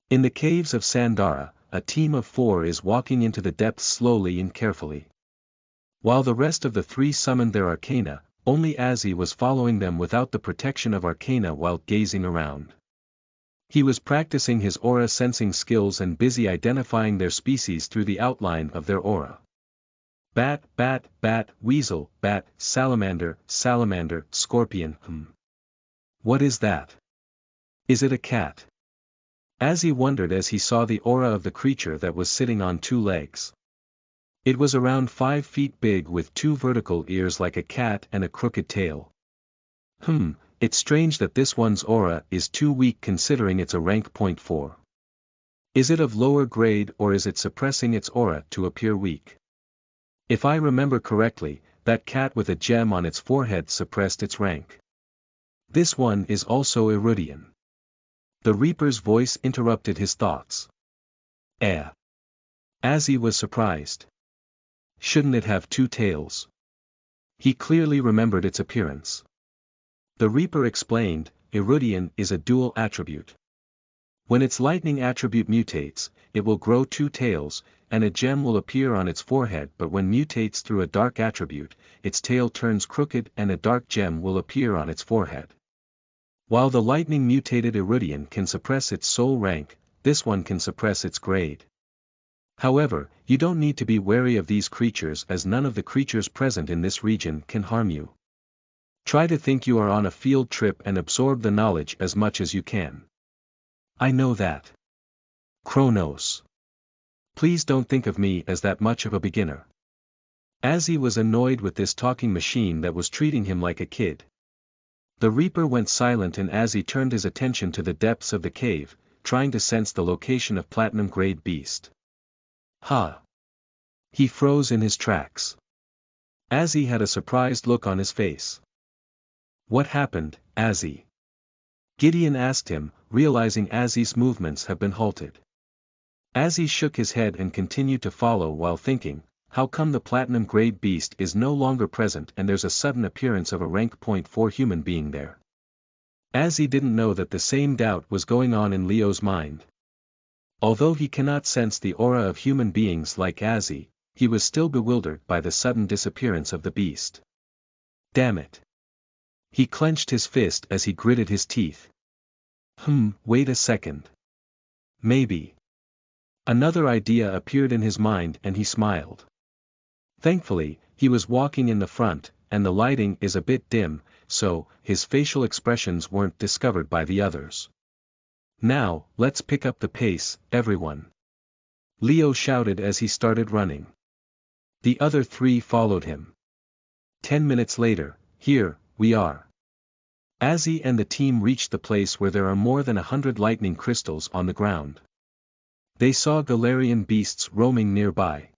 A: In the caves of Sandara, a team of 4 is walking into the depths slowly and carefully. While the rest of the 3 summoned their arcana, only Azzy was following them without the protection of arcana while gazing around. He was practicing his aura sensing skills and busy identifying their species through the outline of their aura. Bat, bat, bat, weasel, bat, salamander, salamander, scorpion, What is that? Is it a cat? Azzy wondered as he saw the aura of the creature that was sitting on 2 legs. It was around 5 feet big with 2 vertical ears like a cat and a crooked tail. It's strange that this one's aura is too weak considering it's a rank 0.4. Is it of lower grade or is it suppressing its aura to appear weak? If I remember correctly, that cat with a gem on its forehead suppressed its rank. This one is also Erudian. The Reaper's voice interrupted his thoughts. Azzy was surprised. Shouldn't it have 2 tails? He clearly remembered its appearance. The Reaper explained, Erudian is a dual attribute. When its lightning attribute mutates, it will grow 2 tails, and a gem will appear on its forehead, but when mutates through a dark attribute, its tail turns crooked and a dark gem will appear on its forehead. While the lightning mutated Erudian can suppress its soul rank, this one can suppress its grade. However, you don't need to be wary of these creatures as none of the creatures present in this region can harm you. Try to think you are on a field trip and absorb the knowledge as much as you can. I know that. Kronos. Please don't think of me as that much of a beginner. Azzy was annoyed with this talking machine that was treating him like a kid. The Reaper went silent and Azzy turned his attention to the depths of the cave, trying to sense the location of platinum-grade beast. He froze in his tracks. Azzy had a surprised look on his face. What happened, Azzy? Gideon asked him, realizing Azzy's movements have been halted. Azzy shook his head and continued to follow while thinking, how come the platinum-grade beast is no longer present and there's a sudden appearance of a rank .4 human being there? Azzy didn't know that the same doubt was going on in Leo's mind. Although he cannot sense the aura of human beings like Azzy, he was still bewildered by the sudden disappearance of the beast. Damn it. He clenched his fist as he gritted his teeth. Wait a second. Maybe. Another idea appeared in his mind and he smiled. Thankfully, he was walking in the front, and the lighting is a bit dim, so his facial expressions weren't discovered by the others. Now, let's pick up the pace, everyone. Leo shouted as he started running. The other three followed him. 10 minutes later, here we are. Azzy and the team reached the place where there are more than 100 lightning crystals on the ground. They saw Galarian beasts roaming nearby.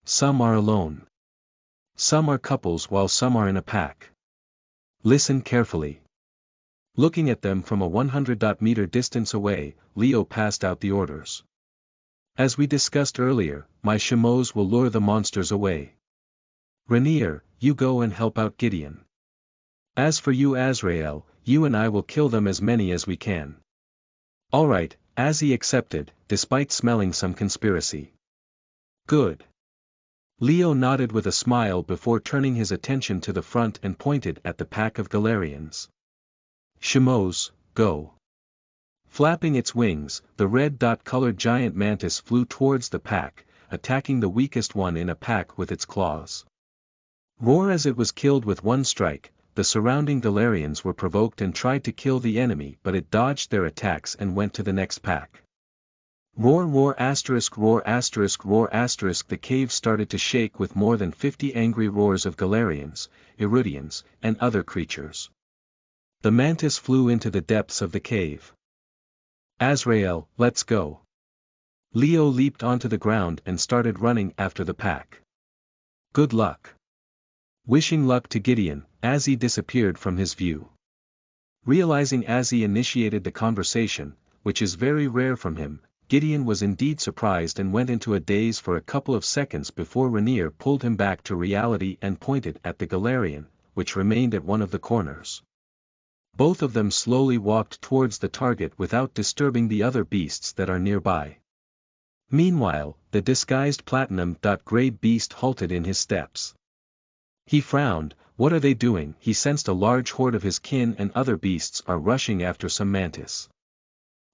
A: Some are alone. Some are couples while some are in a pack. Listen carefully. Looking at them from a 100-meter distance away, Leo passed out the orders. As we discussed earlier, my Shimos will lure the monsters away. Rainier, you go and help out Gideon. As for you Azrael, you and I will kill them as many as we can. Alright, Azzy accepted, despite smelling some conspiracy. Good. Leo nodded with a smile before turning his attention to the front and pointed at the pack of Galarians. Shimos, go. Flapping its wings, the red dot-colored giant mantis flew towards the pack, attacking the weakest one in a pack with its claws. Roar as it was killed with one strike, the surrounding Galarians were provoked and tried to kill the enemy but it dodged their attacks and went to the next pack. Roar roar asterisk roar asterisk roar asterisk. The cave started to shake with more than 50 angry roars of Galarians, Erudians, and other creatures. The mantis flew into the depths of the cave. Azrael, let's go. Leo leaped onto the ground and started running after the pack. Good luck. Wishing luck to Gideon, Azzy disappeared from his view. Realizing Azzy initiated the conversation, which is very rare from him, Gideon was indeed surprised and went into a daze for a couple of seconds before Rainier pulled him back to reality and pointed at the Galarian, which remained at one of the corners. Both of them slowly walked towards the target without disturbing the other beasts that are nearby. Meanwhile, the disguised platinum-grade beast halted in his steps. He frowned. What are they doing? He sensed a large horde of his kin and other beasts are rushing after some mantis.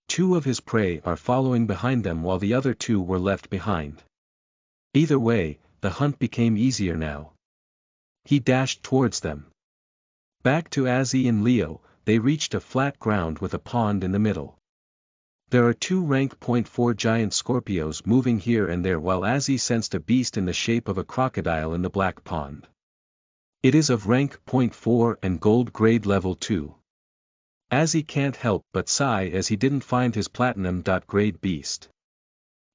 A: Two of his prey are following behind them while the other two were left behind. Either way, the hunt became easier now. He dashed towards them. Back to Azzy and Leo, they reached a flat ground with a pond in the middle. There are 2 rank .4 giant Scorpios moving here and there while Azzy sensed a beast in the shape of a crocodile in the black pond. It is of rank .4 and gold grade level 2. Azzy can't help but sigh as he didn't find his platinum-grade beast.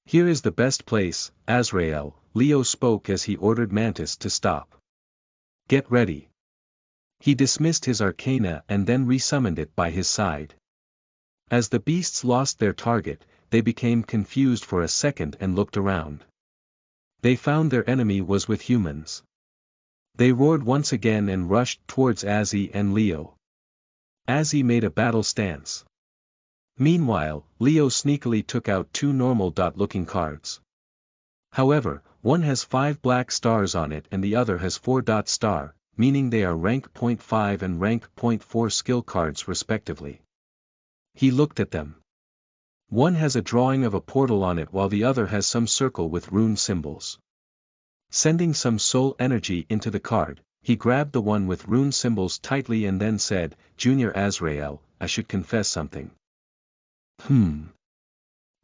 A: Here is the best place, Azrael, Leo spoke as he ordered Mantis to stop. Get ready. He dismissed his arcana and then resummoned it by his side. As the beasts lost their target, they became confused for a second and looked around. They found their enemy was with humans. They roared once again and rushed towards Azzy and Leo. Azzy made a battle stance. Meanwhile, Leo sneakily took out 2 normal-looking cards. However, one has 5 black stars on it and the other has 4 star, meaning they are rank .5 and rank .4 skill cards respectively. He looked at them. One has a drawing of a portal on it while the other has some circle with rune symbols. Sending some soul energy into the card, he grabbed the one with rune symbols tightly and then said, Junior Azrael, I should confess something.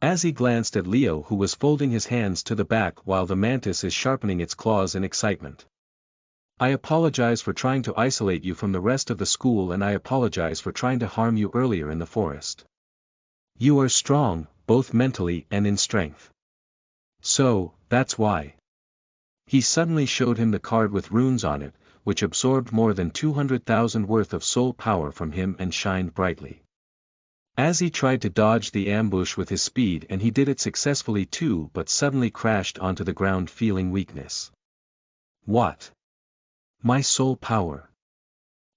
A: As he glanced at Leo who was folding his hands to the back while the mantis is sharpening its claws in excitement. I apologize for trying to isolate you from the rest of the school and I apologize for trying to harm you earlier in the forest. You are strong, both mentally and in strength. So, that's why. He suddenly showed him the card with runes on it, which absorbed more than 200,000 worth of soul power from him and shined brightly. As he tried to dodge the ambush with his speed, and he did it successfully too, but suddenly crashed onto the ground feeling weakness. What? My soul power.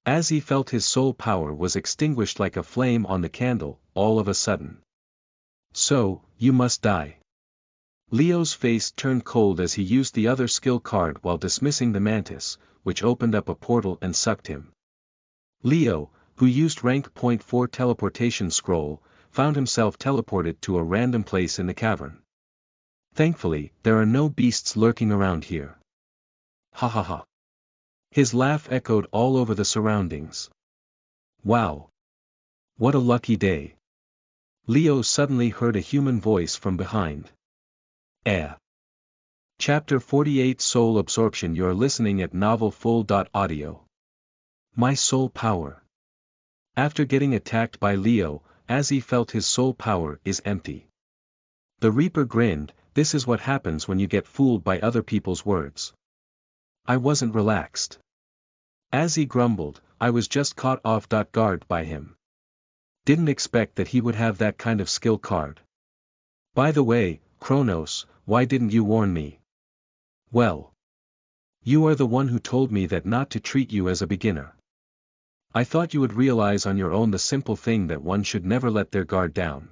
A: As he felt his soul power was extinguished like a flame on the candle, all of a sudden. So, you must die. Leo's face turned cold as he used the other skill card while dismissing the mantis, which opened up a portal and sucked him. Leo, who used rank point 4 teleportation scroll, found himself teleported to a random place in the cavern. Thankfully, there are no beasts lurking around here. Ha ha ha. His laugh echoed all over the surroundings. Wow. What a lucky day. Leo suddenly heard a human voice from behind. Chapter 48 Soul Absorption. You're listening at novelfull.audio. My soul power. After getting attacked by Leo, Azzy felt his soul power is empty. The Reaper grinned. This is what happens when you get fooled by other people's words. I wasn't relaxed. Azzy grumbled, I was just caught off guard by him. Didn't expect that he would have that kind of skill card. By the way, Kronos, why didn't you warn me? Well. You are the one who told me that not to treat you as a beginner. I thought you would realize on your own the simple thing that one should never let their guard down.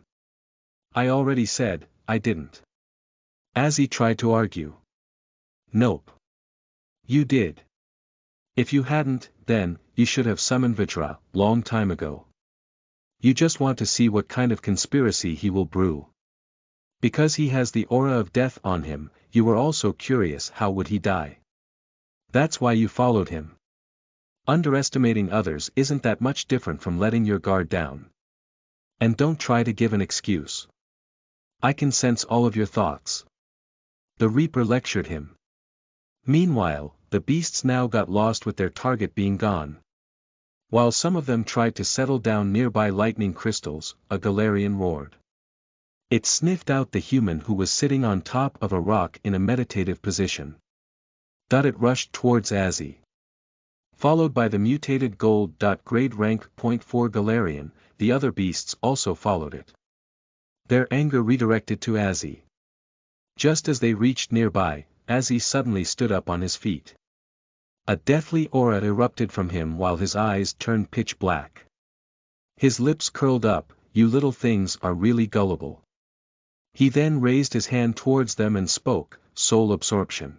A: I already said, I didn't. Azzy tried to argue. Nope. You did. If you hadn't, then, you should have summoned Vajra, long time ago. You just want to see what kind of conspiracy he will brew. Because he has the aura of death on him, you were also curious how would he die. That's why you followed him. Underestimating others isn't that much different from letting your guard down. And don't try to give an excuse. I can sense all of your thoughts. The Reaper lectured him. Meanwhile, the beasts now got lost with their target being gone. While some of them tried to settle down nearby lightning crystals, a Galarian roared. It sniffed out the human who was sitting on top of a rock in a meditative position. It rushed towards Azzy. Followed by the mutated gold. Grade rank .4 Galarian, the other beasts also followed it. Their anger redirected to Azzy. Just as they reached nearby, Azzy suddenly stood up on his feet. A deathly aura erupted from him while his eyes turned pitch black. His lips curled up, you little things are really gullible. He then raised his hand towards them and spoke, soul absorption.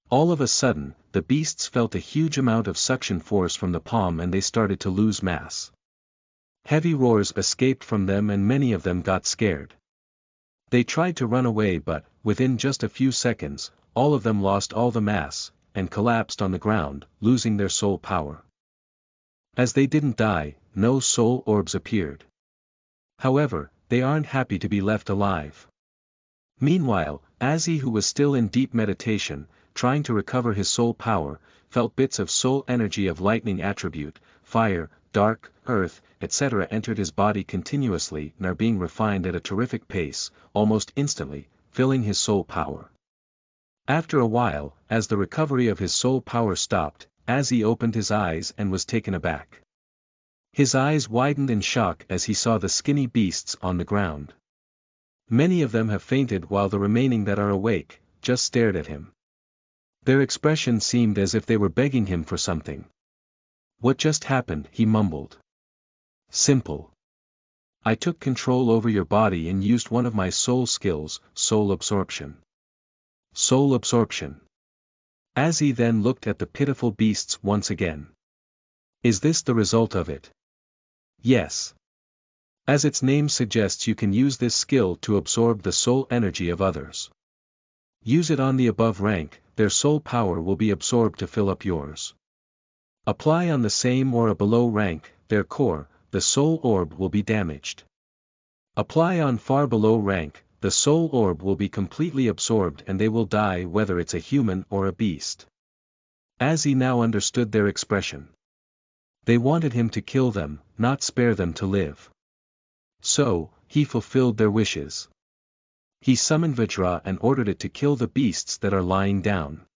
A: All of a sudden, the beasts felt a huge amount of suction force from the palm and they started to lose mass. Heavy roars escaped from them and many of them got scared. They tried to run away but, within just a few seconds, all of them lost all the mass, and collapsed on the ground, losing their soul power. As they didn't die, no soul orbs appeared. However, they aren't happy to be left alive. Meanwhile, Azzy, who was still in deep meditation, trying to recover his soul power, felt bits of soul energy of lightning attribute, fire, dark, earth, etc. entered his body continuously and are being refined at a terrific pace, almost instantly, filling his soul power. After a while, as the recovery of his soul power stopped, Azzy opened his eyes and was taken aback. His eyes widened in shock as he saw the skinny beasts on the ground. Many of them have fainted while the remaining that are awake, just stared at him. Their expression seemed as if they were begging him for something. What just happened? He mumbled. Simple. I took control over your body and used one of my soul skills, soul absorption. Soul absorption. Azzy then looked at the pitiful beasts once again. Is this the result of it? Yes. As its name suggests, you can use this skill to absorb the soul energy of others. Use it on the above rank, their soul power will be absorbed to fill up yours. Apply on the same or a below rank, their core, the soul orb will be damaged. Apply on far below rank, the soul orb will be completely absorbed and they will die whether it's a human or a beast. Azzy now understood their expression. They wanted him to kill them, not spare them to live. So, he fulfilled their wishes. He summoned Vajra and ordered it to kill the beasts that are lying down.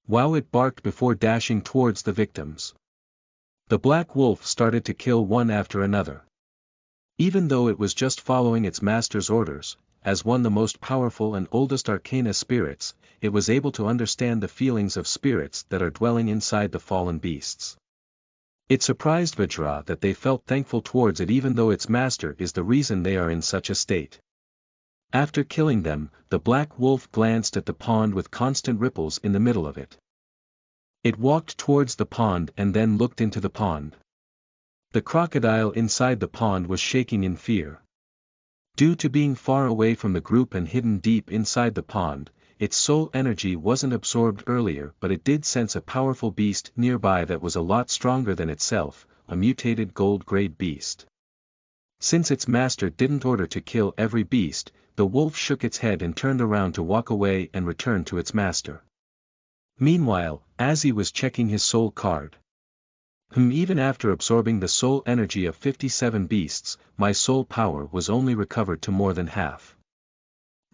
A: Wow, it barked before dashing towards the victims. The black wolf started to kill one after another. Even though it was just following its master's orders, as one of the most powerful and oldest arcana spirits, it was able to understand the feelings of spirits that are dwelling inside the fallen beasts. It surprised Vajra that they felt thankful towards it even though its master is the reason they are in such a state. After killing them, the black wolf glanced at the pond with constant ripples in the middle of it. It walked towards the pond and then looked into the pond. The crocodile inside the pond was shaking in fear. Due to being far away from the group and hidden deep inside the pond, its soul energy wasn't absorbed earlier, but it did sense a powerful beast nearby that was a lot stronger than itself, a mutated gold-grade beast. Since its master didn't order to kill every beast, the wolf shook its head and turned around to walk away and return to its master. Meanwhile, Azzy was checking his soul card. Even after absorbing the soul energy of 57 beasts, my soul power was only recovered to more than half.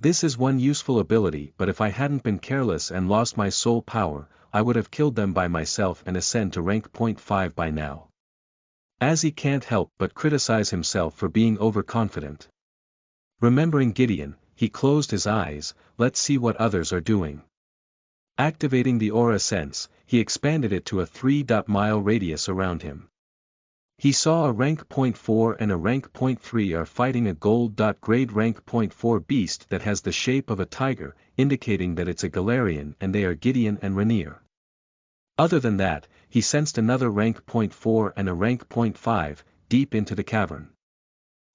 A: This is one useful ability, but if I hadn't been careless and lost my soul power, I would have killed them by myself and ascend to rank 0.5 by now. Azzy can't help but criticize himself for being overconfident. Remembering Gideon, he closed his eyes. Let's see what others are doing. Activating the aura sense, he expanded it to a 3-mile radius around him. He saw a rank 0.4 and a rank 0.3 are fighting a gold-grade rank 0.4 beast that has the shape of a tiger, indicating that it's a Galarian and they are Gideon and Rainier. Other than that, he sensed another rank 0.4 and a rank 0.5, deep into the cavern.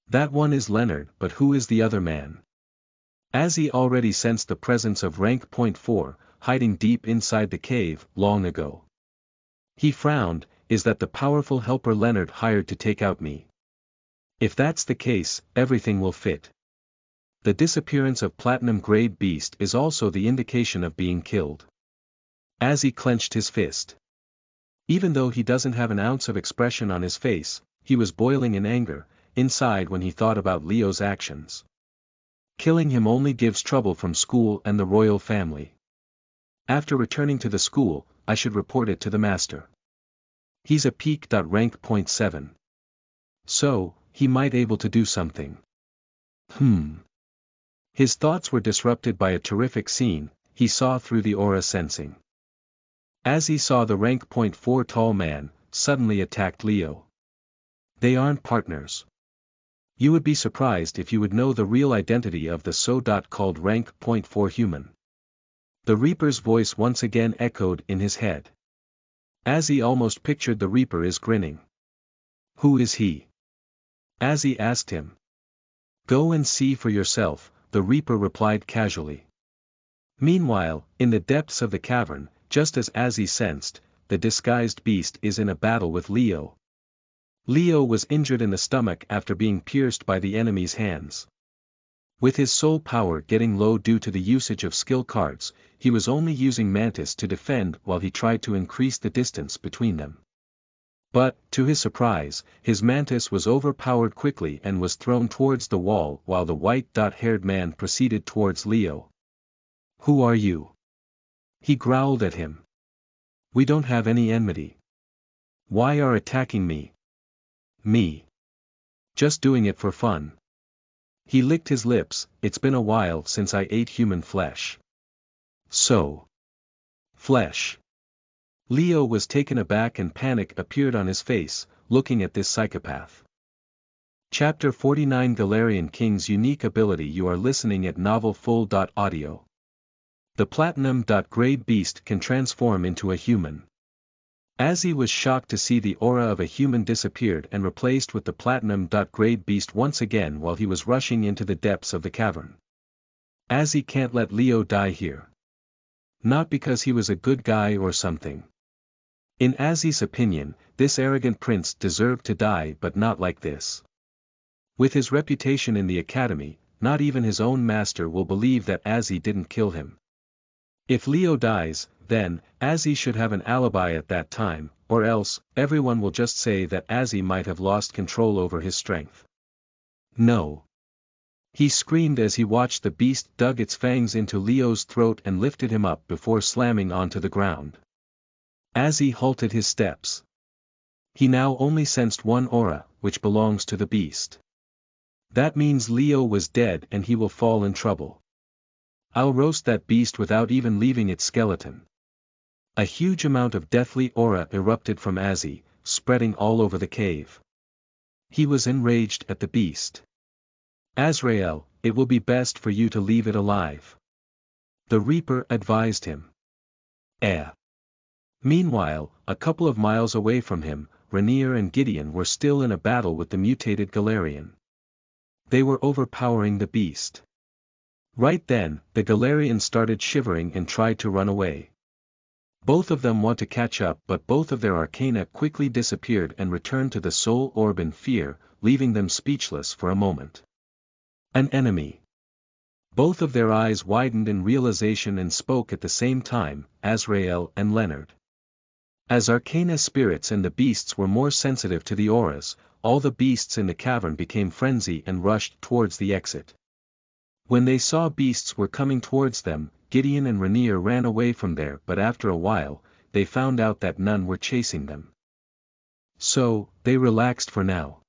A: That one is Leonard, but who is the other man? Azzy already sensed the presence of rank 0.4, hiding deep inside the cave, long ago. He frowned. Is that the powerful helper Leonard hired to take out me? If that's the case, everything will fit. The disappearance of platinum-grade beast is also the indication of being killed. Azzy clenched his fist. Even though he doesn't have an ounce of expression on his face, he was boiling in anger inside when he thought about Leo's actions. Killing him only gives trouble from school and the royal family. After returning to the school, I should report it to the master. He's a peak. Rank 0.7. So, he might able to do something. His thoughts were disrupted by a terrific scene he saw through the aura sensing. As he saw the rank 0.4 tall man, suddenly attacked Leo. They aren't partners. You would be surprised if you would know the real identity of the so-called rank 0.4 human. The Reaper's voice once again echoed in his head. Azzy almost pictured the Reaper is grinning. Who is he? Azzy asked him. Go and see for yourself, the Reaper replied casually. Meanwhile, in the depths of the cavern, just as Azzy sensed, the disguised beast is in a battle with Leo. Leo was injured in the stomach after being pierced by the enemy's hands. With his soul power getting low due to the usage of skill cards, he was only using Mantis to defend while he tried to increase the distance between them. But, to his surprise, his Mantis was overpowered quickly and was thrown towards the wall while the white-haired man proceeded towards Leo. Who are you? He growled at him. We don't have any enmity. Why are attacking me? Me. Just doing it for fun. He licked his lips. It's been a while since I ate human flesh. So. Flesh. Leo was taken aback and panic appeared on his face, looking at this psychopath. Chapter 49 Galarian King's unique ability. You are listening at novelfull.audio. The platinum-grade beast can transform into a human. Azzy was shocked to see the aura of a human disappeared and replaced with the platinum-grade beast once again while he was rushing into the depths of the cavern. Azzy can't let Leo die here. Not because he was a good guy or something. In Azzy's opinion, this arrogant prince deserved to die, but not like this. With his reputation in the academy, not even his own master will believe that Azzy didn't kill him. If Leo dies, then, Azzy should have an alibi at that time, or else, everyone will just say that Azzy might have lost control over his strength. No. He screamed as he watched the beast dug its fangs into Leo's throat and lifted him up before slamming onto the ground. As he halted his steps, he now only sensed one aura, which belongs to the beast. That means Leo was dead and he will fall in trouble. I'll roast that beast without even leaving its skeleton. A huge amount of deathly aura erupted from Azzy, spreading all over the cave. He was enraged at the beast. Azrael, it will be best for you to leave it alive. The Reaper advised him. Meanwhile, a couple of miles away from him, Rainier and Gideon were still in a battle with the mutated Galarian. They were overpowering the beast. Right then, the Galarian started shivering and tried to run away. Both of them want to catch up, but both of their arcana quickly disappeared and returned to the soul orb in fear, leaving them speechless for a moment. An enemy. Both of their eyes widened in realization and spoke at the same time, Azrael and Leonard. As arcana spirits and the beasts were more sensitive to the auras, all the beasts in the cavern became frenzied and rushed towards the exit. When they saw beasts were coming towards them, Gideon and Rainier ran away from there, but after a while, they found out that none were chasing them. So, they relaxed for now.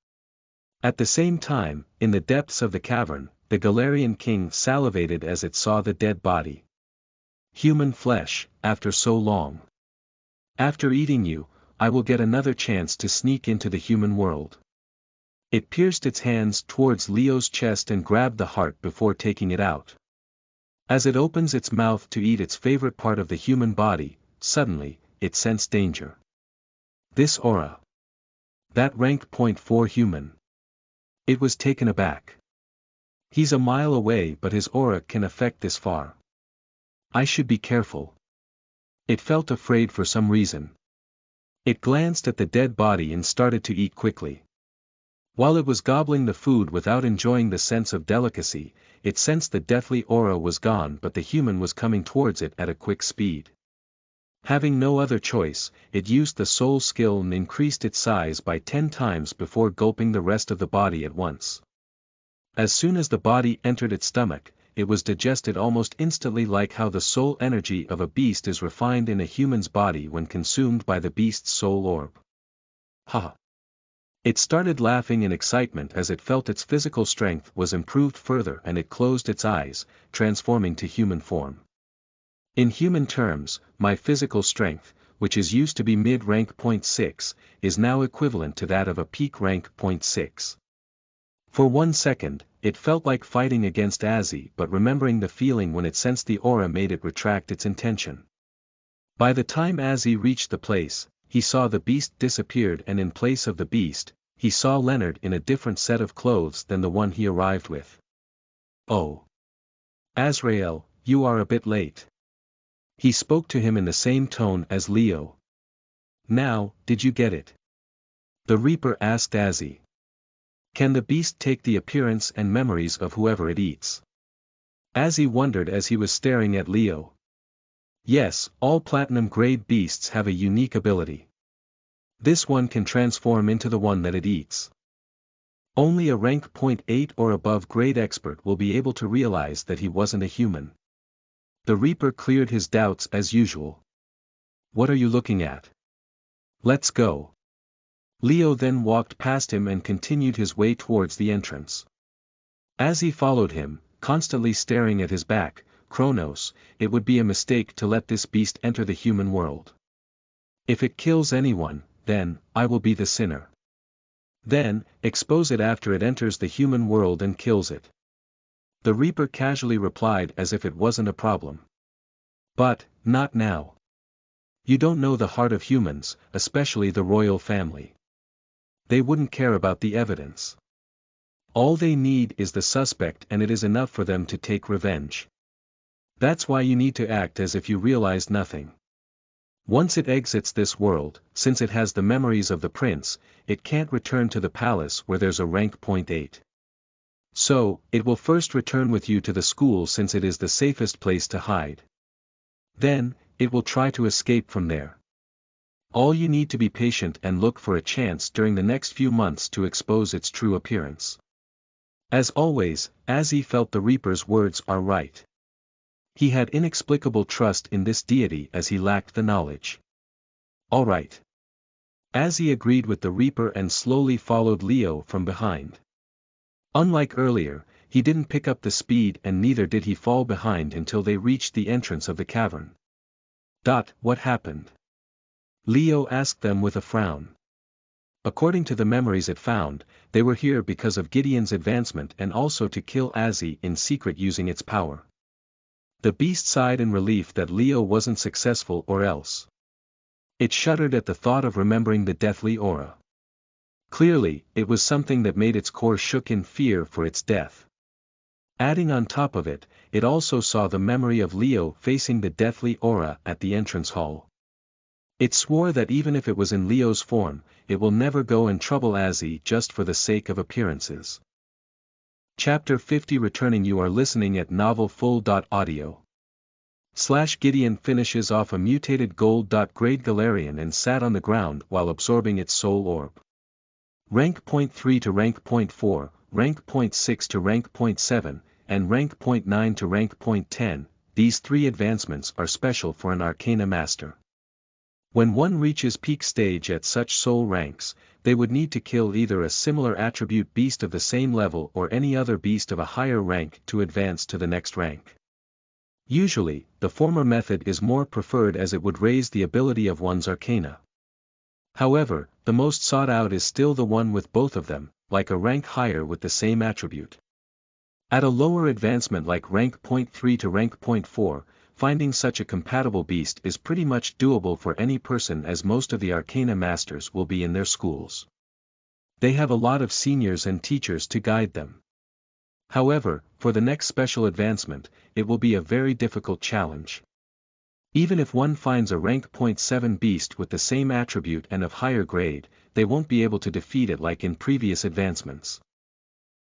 A: At the same time, in the depths of the cavern, the Galarian king salivated as it saw the dead body. Human flesh, after so long. After eating you, I will get another chance to sneak into the human world. It pierced its hands towards Leo's chest and grabbed the heart before taking it out. As it opens its mouth to eat its favorite part of the human body, suddenly, it sensed danger. This aura. That rank .4 human. It was taken aback. He's a mile away, but his aura can affect this far. I should be careful. It felt afraid for some reason. It glanced at the dead body and started to eat quickly. While it was gobbling the food without enjoying the sense of delicacy, it sensed the deathly aura was gone, but the human was coming towards it at a quick speed. Having no other choice, it used the soul skill and increased its size by 10 times before gulping the rest of the body at once. As soon as the body entered its stomach, it was digested almost instantly, like how the soul energy of a beast is refined in a human's body when consumed by the beast's soul orb. Ha! It started laughing in excitement as it felt its physical strength was improved further, and it closed its eyes, transforming to human form. In human terms, my physical strength, which is used to be mid-rank .6, is now equivalent to that of a peak rank .6. For 1 second, it felt like fighting against Azzy, but remembering the feeling when it sensed the aura made it retract its intention. By the time Azzy reached the place, he saw the beast disappeared, and in place of the beast, he saw Leonard in a different set of clothes than the one he arrived with. Oh! Azrael, you are a bit late. He spoke to him in the same tone as Leo. Now, did you get it? The Reaper asked Azzy. Can the beast take the appearance and memories of whoever it eats? Azzy wondered as he was staring at Leo. Yes, all platinum-grade beasts have a unique ability. This one can transform into the one that it eats. Only a rank .8 or above grade expert will be able to realize that he wasn't a human. The Reaper cleared his doubts as usual. What are you looking at? Let's go. Leo then walked past him and continued his way towards the entrance. As he followed him, constantly staring at his back, Kronos, it would be a mistake to let this beast enter the human world. If it kills anyone, then, I will be the sinner. Then, expose it after it enters the human world and kills it. The Reaper casually replied as if it wasn't a problem. But, not now. You don't know the heart of humans, especially the royal family. They wouldn't care about the evidence. All they need is the suspect, and it is enough for them to take revenge. That's why you need to act as if you realized nothing. Once it exits this world, since it has the memories of the prince, it can't return to the palace where there's a rank .8. So, it will first return with you to the school since it is the safest place to hide. Then, it will try to escape from there. All you need to be patient and look for a chance during the next few months to expose its true appearance. As always, Azzy felt the Reaper's words are right. He had inexplicable trust in this deity as he lacked the knowledge. All right. Azzy agreed with the Reaper and slowly followed Leo from behind. Unlike earlier, he didn't pick up the speed and neither did he fall behind until they reached the entrance of the cavern. What happened? Leo asked them with a frown. According to the memories it found, they were here because of Gideon's advancement and also to kill Azzy in secret using its power. The beast sighed in relief that Leo wasn't successful or else. It shuddered at the thought of remembering the deathly aura. Clearly, it was something that made its core shook in fear for its death. Adding on top of it, it also saw the memory of Leo facing the deathly aura at the entrance hall. It swore that even if it was in Leo's form, it will never go and trouble Azzy just for the sake of appearances. Chapter 50 Returning. You are listening at novelfull.audio. Gideon finishes off a mutated gold-grade Galarian and sat on the ground while absorbing its soul orb. Rank point 3 to rank point 4, rank point 6 to rank point 7, and rank point 9 to rank point 10, these three advancements are special for an Arcana Master. When one reaches peak stage at such soul ranks, they would need to kill either a similar attribute beast of the same level or any other beast of a higher rank to advance to the next rank. Usually, the former method is more preferred as it would raise the ability of one's arcana. However, the most sought out is still the one with both of them, like a rank higher with the same attribute. At a lower advancement like rank point 3 to rank point 4, finding such a compatible beast is pretty much doable for any person as most of the Arcana Masters will be in their schools. They have a lot of seniors and teachers to guide them. However, for the next special advancement, it will be a very difficult challenge. Even if one finds a rank point 7 beast with the same attribute and of higher grade, they won't be able to defeat it like in previous advancements.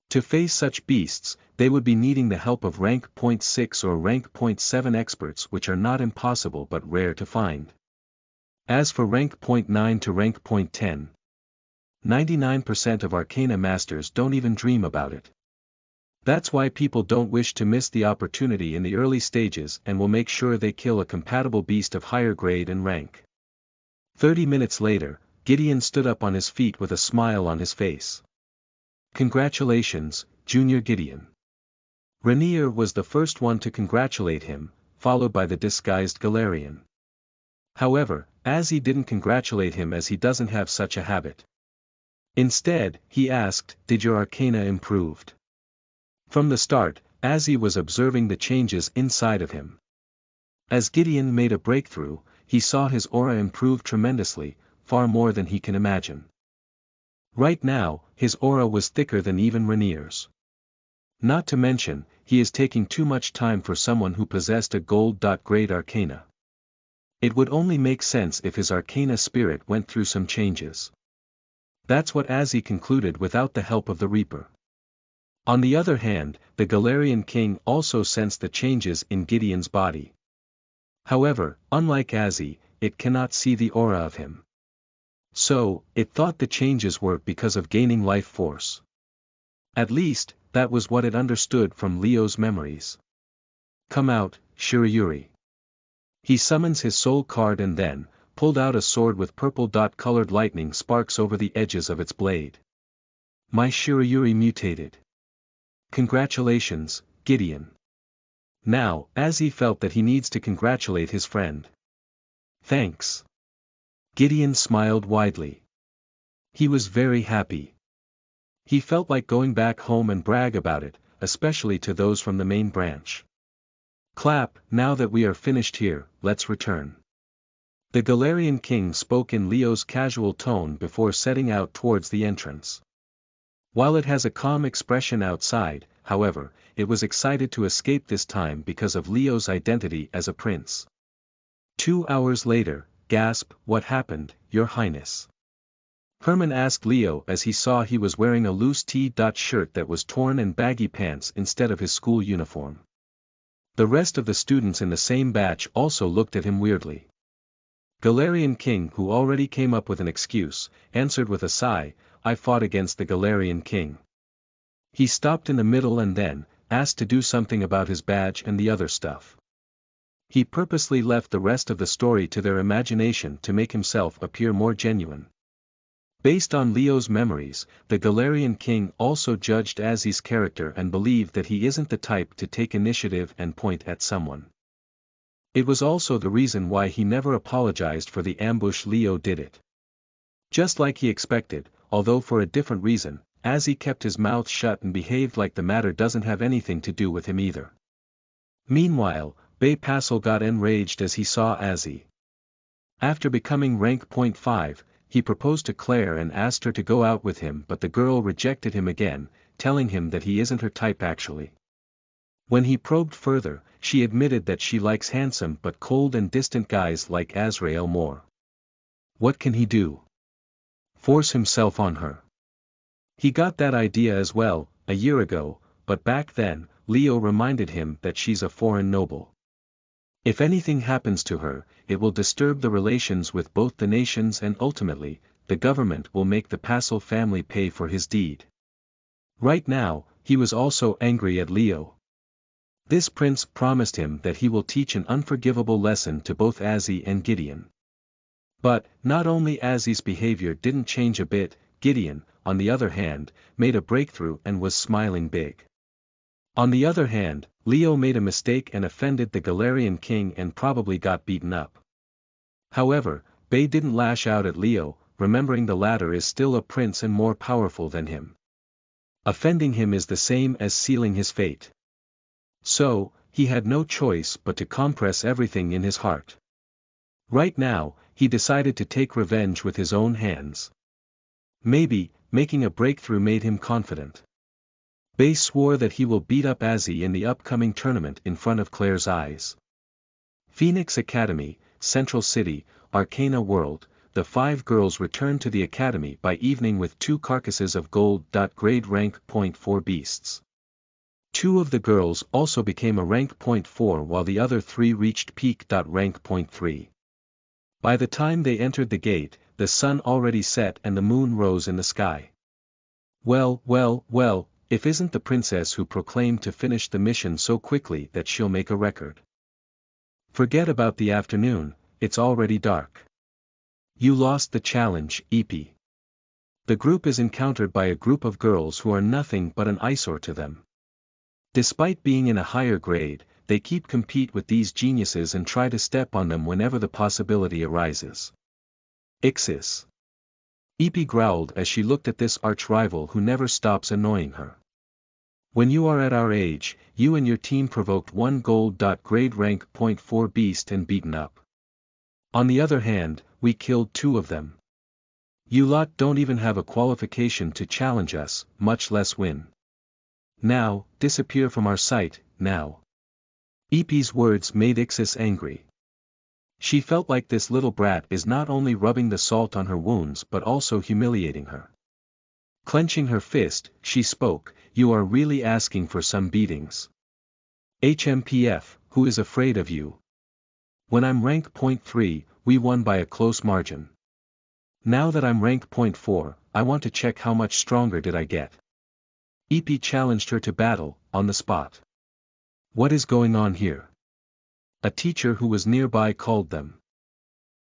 A: To face such beasts, they would be needing the help of rank point 6 or rank point 7 experts, which are not impossible but rare to find. As for rank point 9 to rank point 10, 99% of Arcana Masters don't even dream about it. That's why people don't wish to miss the opportunity in the early stages and will make sure they kill a compatible beast of higher grade and rank. 30 minutes later, Gideon stood up on his feet with a smile on his face. Congratulations, Junior Gideon. Rainier was the first one to congratulate him, followed by the disguised Galarian. However, Azzy didn't congratulate him as he doesn't have such a habit. Instead, he asked, "Did your arcana improved?" From the start, Azzy was observing the changes inside of him. As Gideon made a breakthrough, he saw his aura improve tremendously, far more than he can imagine. Right now, his aura was thicker than even Rainier's. Not to mention, he is taking too much time for someone who possessed a gold-grade arcana. It would only make sense if his arcana spirit went through some changes. That's what Azzy concluded without the help of the Reaper. On the other hand, the Galarian King also sensed the changes in Gideon's body. However, unlike Azzy, it cannot see the aura of him. So, it thought the changes were because of gaining life force. At least, that was what it understood from Leo's memories. Come out, Shirayuri. He summons his soul card and then, pulled out a sword with purple-colored lightning sparks over the edges of its blade. My Shirayuri mutated. Congratulations, Gideon. Now, Azzy felt that he needs to congratulate his friend. Thanks. Gideon smiled widely. He was very happy. He felt like going back home and brag about it, especially to those from the main branch. Clap, now that we are finished here, let's return. The Galarian King spoke in Leo's casual tone before setting out towards the entrance. While it has a calm expression outside, however, it was excited to escape this time because of Leo's identity as a prince. 2 hours later, gasp, what happened, Your Highness? Herman asked Leo as he saw he was wearing a loose T-shirt that was torn and baggy pants instead of his school uniform. The rest of the students in the same batch also looked at him weirdly. Galarian King, who already came up with an excuse, answered with a sigh, I fought against the Galarian King. He stopped in the middle and then, asked to do something about his badge and the other stuff. He purposely left the rest of the story to their imagination to make himself appear more genuine. Based on Leo's memories, the Galarian king also judged Azzy's character and believed that he isn't the type to take initiative and point at someone. It was also the reason why he never apologized for the ambush. Leo did it just like he expected, although for a different reason. Azzy kept his mouth shut and behaved like the matter doesn't have anything to do with him either. Meanwhile, Bay Passel got enraged as he saw Azzy. After becoming rank .5, he proposed to Claire and asked her to go out with him, but the girl rejected him again, telling him that he isn't her type actually. When he probed further, she admitted that she likes handsome but cold and distant guys like Azrael more. What can he do? Force himself on her. He got that idea as well, a year ago, but back then, Leo reminded him that she's a foreign noble. If anything happens to her, it will disturb the relations with both the nations and ultimately, the government will make the Passel family pay for his deed. Right now, he was also angry at Leo. This prince promised him that he will teach an unforgivable lesson to both Azzy and Gideon. But, not only Azzy's behavior didn't change a bit, Gideon, on the other hand, made a breakthrough and was smiling big. On the other hand, Leo made a mistake and offended the Galarian king and probably got beaten up. However, Bay didn't lash out at Leo, remembering the latter is still a prince and more powerful than him. Offending him is the same as sealing his fate. So, he had no choice but to compress everything in his heart. Right now, he decided to take revenge with his own hands. Maybe, making a breakthrough made him confident. Bay swore that he will beat up Azzy in the upcoming tournament in front of Claire's eyes. Phoenix Academy, Central City, Arcana World, the 5 girls returned to the academy by evening with 2 carcasses of gold. Grade rank .4 beasts. 2 of the girls also became a rank .4 while the other 3 reached peak. Rank .3. By the time they entered the gate, the sun already set and the moon rose in the sky. Well, if isn't the princess who proclaimed to finish the mission so quickly that she'll make a record. Forget about the afternoon, it's already dark. You lost the challenge, Epi. The group is encountered by a group of girls who are nothing but an eyesore to them. Despite being in a higher grade, they compete with these geniuses and try to step on them whenever the possibility arises. Ixis. Epi growled as she looked at this arch-rival who never stops annoying her. When you are at our age, you and your team provoked 1 gold. Grade rank .4 beast and beaten up. On the other hand, we killed 2 of them. You lot don't even have a qualification to challenge us, much less win. Now, disappear from our sight, now. Epi's words made Ixis angry. She felt like this little brat is not only rubbing the salt on her wounds but also humiliating her. Clenching her fist, she spoke, "You are really asking for some beatings. HMPF, who is afraid of you? When I'm rank .3, we won by a close margin. Now that I'm rank .4, I want to check how much stronger did I get." Epi challenged her to battle, on the spot. What is going on here? A teacher who was nearby called them.